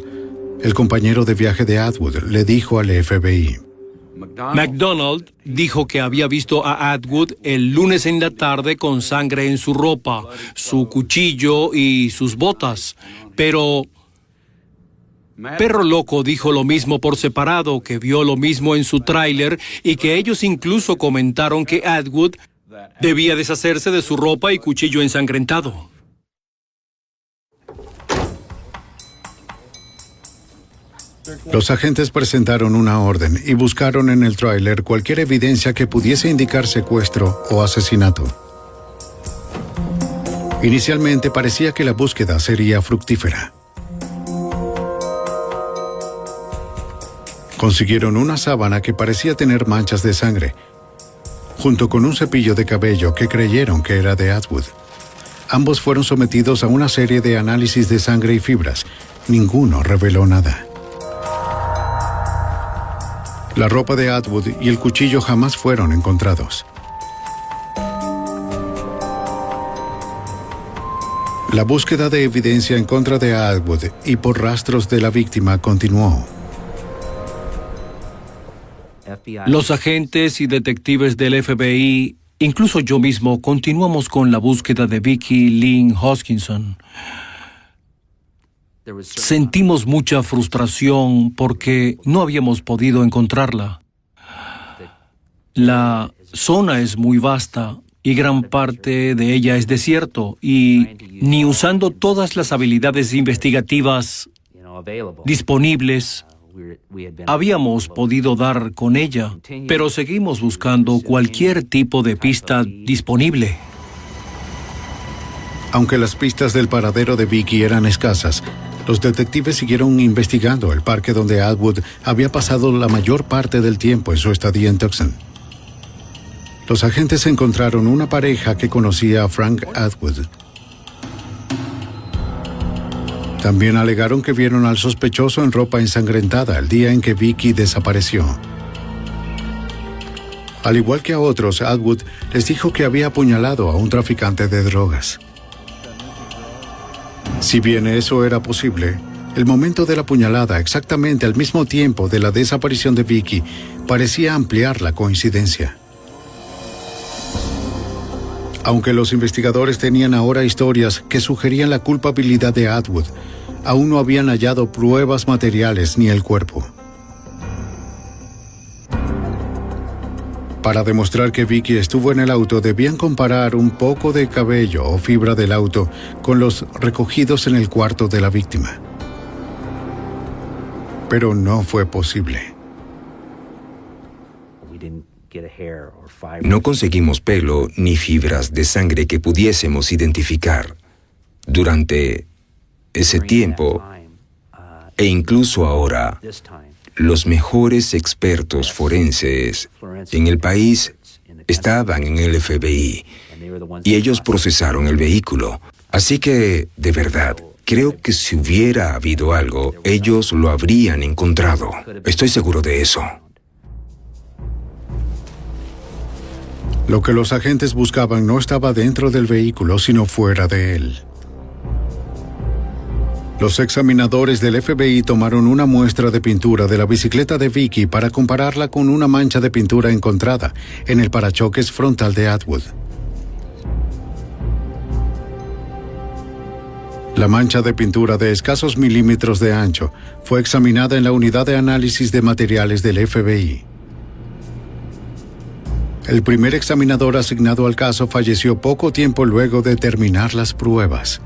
el compañero de viaje de Atwood, le dijo al FBI. McDonald dijo que había visto a Atwood el lunes en la tarde con sangre en su ropa, su cuchillo y sus botas, pero Perro Loco dijo lo mismo por separado, que vio lo mismo en su tráiler y que ellos incluso comentaron que Atwood debía deshacerse de su ropa y cuchillo ensangrentado. Los agentes presentaron una orden y buscaron en el tráiler cualquier evidencia que pudiese indicar secuestro o asesinato. Inicialmente parecía que la búsqueda sería fructífera. Consiguieron una sábana que parecía tener manchas de sangre, junto con un cepillo de cabello que creyeron que era de Atwood. Ambos fueron sometidos a una serie de análisis de sangre y fibras. Ninguno reveló nada. La ropa de Atwood y el cuchillo jamás fueron encontrados. La búsqueda de evidencia en contra de Atwood y por rastros de la víctima continuó. Los agentes y detectives del FBI, incluso yo mismo, continuamos con la búsqueda de Vicky Lynn Hoskinson. Sentimos mucha frustración porque no habíamos podido encontrarla. La zona es muy vasta y gran parte de ella es desierto, y ni usando todas las habilidades investigativas disponibles habíamos podido dar con ella, pero seguimos buscando cualquier tipo de pista disponible. Aunque las pistas del paradero de Vicky eran escasas, los detectives siguieron investigando el parque donde Atwood había pasado la mayor parte del tiempo en su estadía en Tucson. Los agentes encontraron una pareja que conocía a Frank Atwood. También alegaron que vieron al sospechoso en ropa ensangrentada el día en que Vicky desapareció. Al igual que a otros, Atwood les dijo que había apuñalado a un traficante de drogas. Si bien eso era posible, el momento de la puñalada, exactamente al mismo tiempo de la desaparición de Vicky, parecía ampliar la coincidencia. Aunque los investigadores tenían ahora historias que sugerían la culpabilidad de Atwood, aún no habían hallado pruebas materiales ni el cuerpo. Para demostrar que Vicky estuvo en el auto, debían comparar un poco de cabello o fibra del auto con los recogidos en el cuarto de la víctima. Pero no fue posible. No conseguimos pelo ni fibras de sangre que pudiésemos identificar. Durante ese tiempo, e incluso ahora, los mejores expertos forenses en el país estaban en el FBI y ellos procesaron el vehículo. Así que, de verdad, creo que si hubiera habido algo, ellos lo habrían encontrado. Estoy seguro de eso. Lo que los agentes buscaban no estaba dentro del vehículo, sino fuera de él. Los examinadores del FBI tomaron una muestra de pintura de la bicicleta de Vicky para compararla con una mancha de pintura encontrada en el parachoques frontal de Atwood. La mancha de pintura de escasos milímetros de ancho fue examinada en la unidad de análisis de materiales del FBI. El primer examinador asignado al caso falleció poco tiempo luego de terminar las pruebas.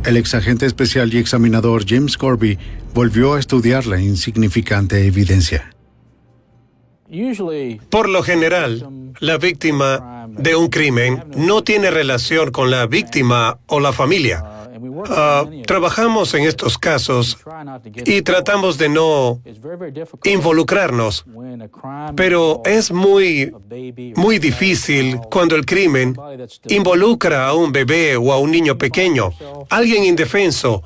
El exagente especial y examinador James Corby volvió a estudiar la insignificante evidencia. Por lo general, la víctima de un crimen no tiene relación con la víctima o la familia. Trabajamos en estos casos y tratamos de no involucrarnos, pero es muy difícil cuando el crimen involucra a un bebé o a un niño pequeño, alguien indefenso,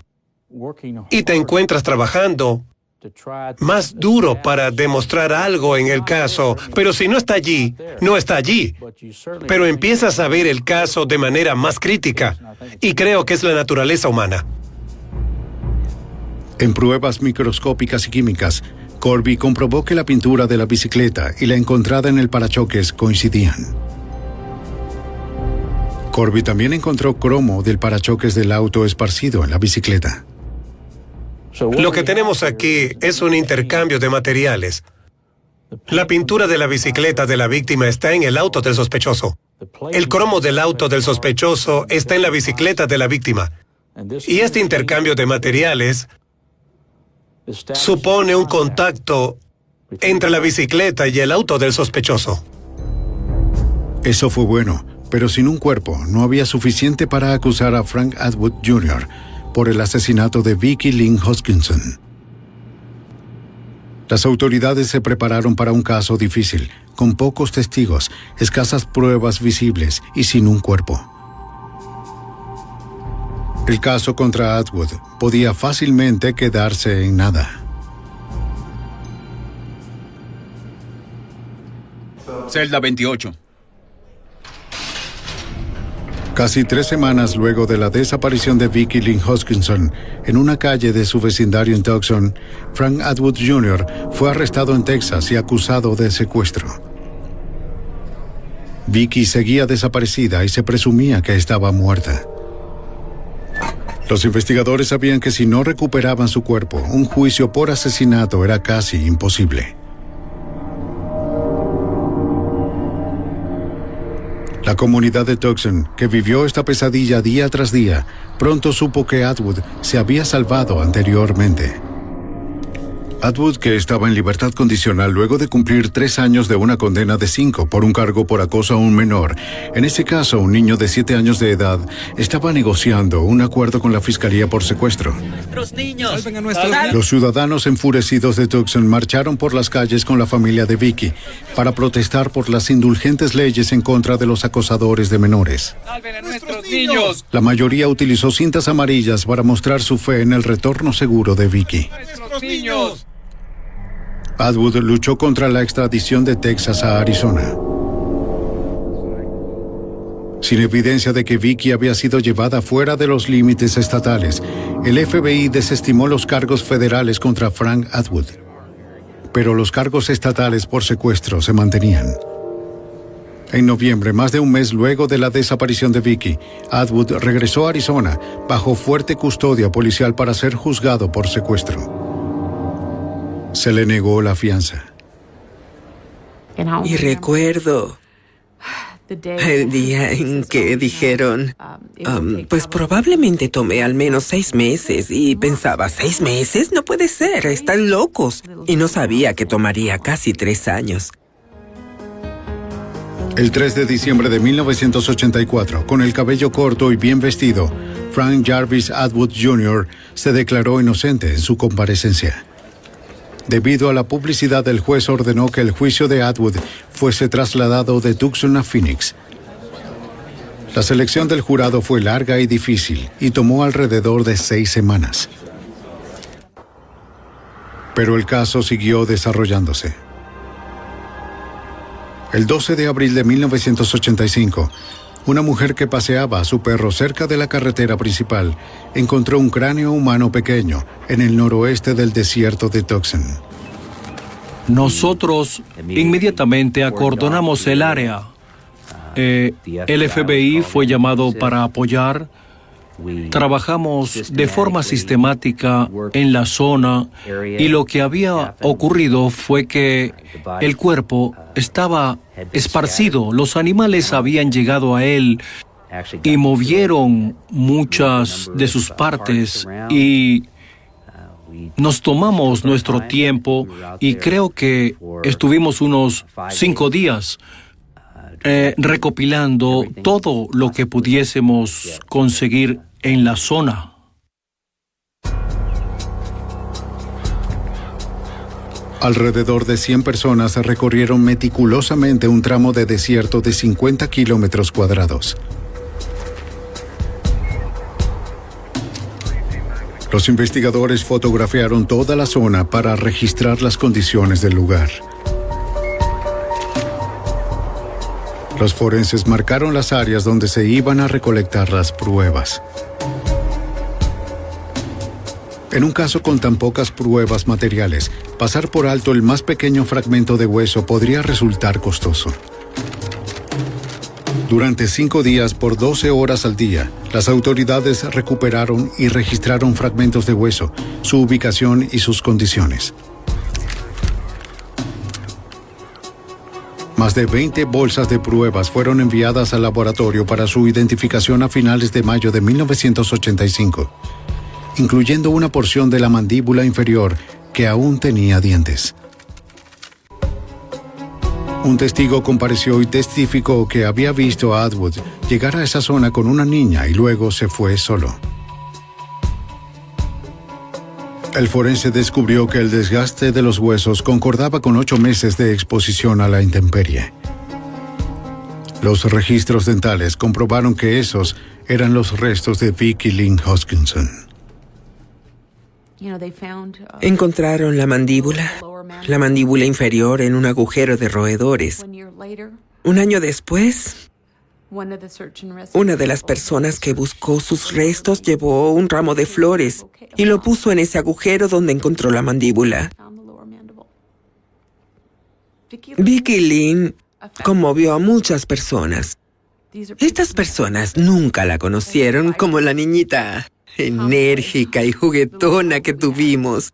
y te encuentras trabajando más duro para demostrar algo en el caso, pero si no está allí, no está allí. Pero empiezas a ver el caso de manera más crítica, y creo que es la naturaleza humana. En pruebas microscópicas y químicas, Corby comprobó que la pintura de la bicicleta y la encontrada en el parachoques coincidían. Corby también encontró cromo del parachoques del auto esparcido en la bicicleta. Lo que tenemos aquí es un intercambio de materiales. La pintura de la bicicleta de la víctima está en el auto del sospechoso. El cromo del auto del sospechoso está en la bicicleta de la víctima. Y este intercambio de materiales supone un contacto entre la bicicleta y el auto del sospechoso. Eso fue bueno, pero sin un cuerpo no había suficiente para acusar a Frank Atwood Jr. por el asesinato de Vicki Lynn Hodgkinson. Las autoridades se prepararon para un caso difícil, con pocos testigos, escasas pruebas visibles y sin un cuerpo. El caso contra Atwood podía fácilmente quedarse en nada. Celda 28. Casi 3 semanas luego de la desaparición de Vicki Lynn Hodgkinson en una calle de su vecindario en Tucson, Frank Atwood Jr. fue arrestado en Texas y acusado de secuestro. Vicki seguía desaparecida y se presumía que estaba muerta. Los investigadores sabían que si no recuperaban su cuerpo, un juicio por asesinato era casi imposible. La comunidad de Tucson, que vivió esta pesadilla día tras día, pronto supo que Atwood se había salvado anteriormente. Atwood, que estaba en libertad condicional luego de cumplir 3 años de una condena de 5 por un cargo por acoso a un menor, en ese caso un niño de 7 años de edad, estaba negociando un acuerdo con la fiscalía por secuestro. Los ciudadanos enfurecidos de Tucson marcharon por las calles con la familia de Vicki para protestar por las indulgentes leyes en contra de los acosadores de menores. La mayoría utilizó cintas amarillas para mostrar su fe en el retorno seguro de Vicki. Atwood luchó contra la extradición de Texas a Arizona. Sin evidencia de que Vicki había sido llevada fuera de los límites estatales, el FBI desestimó los cargos federales contra Frank Atwood. Pero los cargos estatales por secuestro se mantenían. En noviembre, más de un mes luego de la desaparición de Vicki, Atwood regresó a Arizona bajo fuerte custodia policial para ser juzgado por secuestro. Se le negó la fianza. Y recuerdo el día en que dijeron, pues probablemente tomé al menos 6 meses y pensaba, 6 meses, no puede ser, están locos. Y no sabía que tomaría casi 3 años. El 3 de diciembre de 1984, con el cabello corto y bien vestido, Frank Jarvis Atwood Jr. se declaró inocente en su comparecencia. Debido a la publicidad, el juez ordenó que el juicio de Atwood fuese trasladado de Tucson a Phoenix. La selección del jurado fue larga y difícil y tomó alrededor de 6 semanas. Pero el caso siguió desarrollándose. El 12 de abril de 1985, una mujer que paseaba a su perro cerca de la carretera principal encontró un cráneo humano pequeño en el noroeste del desierto de Tucson. Nosotros inmediatamente acordonamos el área. El FBI fue llamado para apoyar. Trabajamos de forma sistemática en la zona y lo que había ocurrido fue que el cuerpo estaba esparcido. Los animales habían llegado a él y movieron muchas de sus partes y nos tomamos nuestro tiempo y creo que estuvimos unos 5 días recopilando todo lo que pudiésemos conseguir en la zona. Alrededor de 100 personas recorrieron meticulosamente un tramo de desierto de 50 kilómetros cuadrados. Los investigadores fotografiaron toda la zona para registrar las condiciones del lugar. Los forenses marcaron las áreas donde se iban a recolectar las pruebas. En un caso con tan pocas pruebas materiales, pasar por alto el más pequeño fragmento de hueso podría resultar costoso. Durante 5 días, por 12 horas al día, las autoridades recuperaron y registraron fragmentos de hueso, su ubicación y sus condiciones. Más de 20 bolsas de pruebas fueron enviadas al laboratorio para su identificación a finales de mayo de 1985, incluyendo una porción de la mandíbula inferior que aún tenía dientes. Un testigo compareció y testificó que había visto a Atwood llegar a esa zona con una niña y luego se fue solo. El forense descubrió que el desgaste de los huesos concordaba con 8 meses de exposición a la intemperie. Los registros dentales comprobaron que esos eran los restos de Vicki Lynn Hoskinson. Encontraron la mandíbula inferior en un agujero de roedores. Un año después, una de las personas que buscó sus restos llevó un ramo de flores y lo puso en ese agujero donde encontró la mandíbula. Vicki Lynn conmovió a muchas personas. Estas personas nunca la conocieron como la niñita enérgica y juguetona que tuvimos.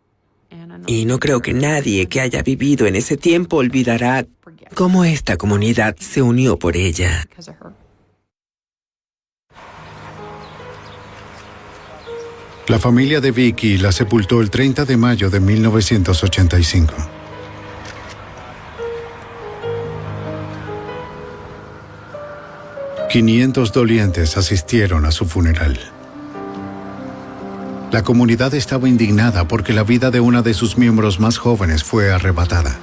Y no creo que nadie que haya vivido en ese tiempo olvidará cómo esta comunidad se unió por ella. La familia de Vicki la sepultó el 30 de mayo de 1985. $500 dolientes asistieron a su funeral. La comunidad estaba indignada porque la vida de una de sus miembros más jóvenes fue arrebatada.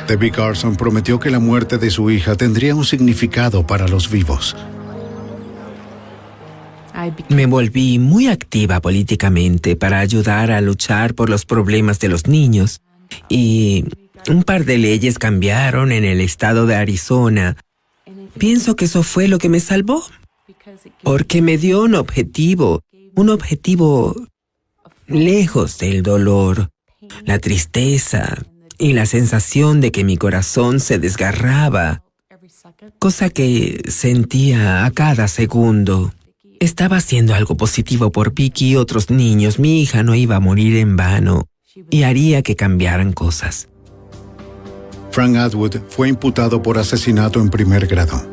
Debbie Carson prometió que la muerte de su hija tendría un significado para los vivos. Me volví muy activa políticamente para ayudar a luchar por los problemas de los niños. Y un par de leyes cambiaron en el estado de Arizona. Pienso que eso fue lo que me salvó. Porque me dio un objetivo lejos del dolor, la tristeza y la sensación de que mi corazón se desgarraba, cosa que sentía a cada segundo. Estaba haciendo algo positivo por Vicki y otros niños. Mi hija no iba a morir en vano y haría que cambiaran cosas. Frank Atwood fue imputado por asesinato en primer grado.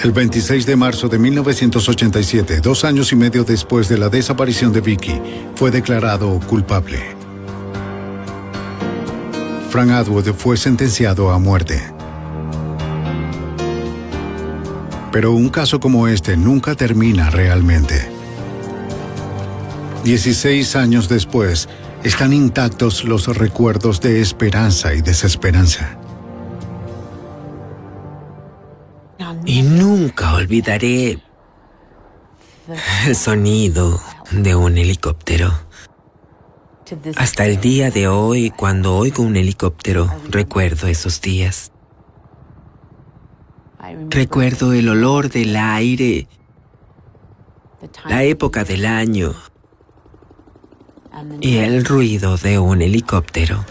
El 26 de marzo de 1987, 2 años y medio después de la desaparición de Vicki, fue declarado culpable. Frank Atwood fue sentenciado a muerte. Pero un caso como este nunca termina realmente. 16 años después, están intactos los recuerdos de esperanza y desesperanza. Y nunca olvidaré el sonido de un helicóptero. Hasta el día de hoy, cuando oigo un helicóptero, recuerdo esos días. Recuerdo el olor del aire, la época del año y el ruido de un helicóptero.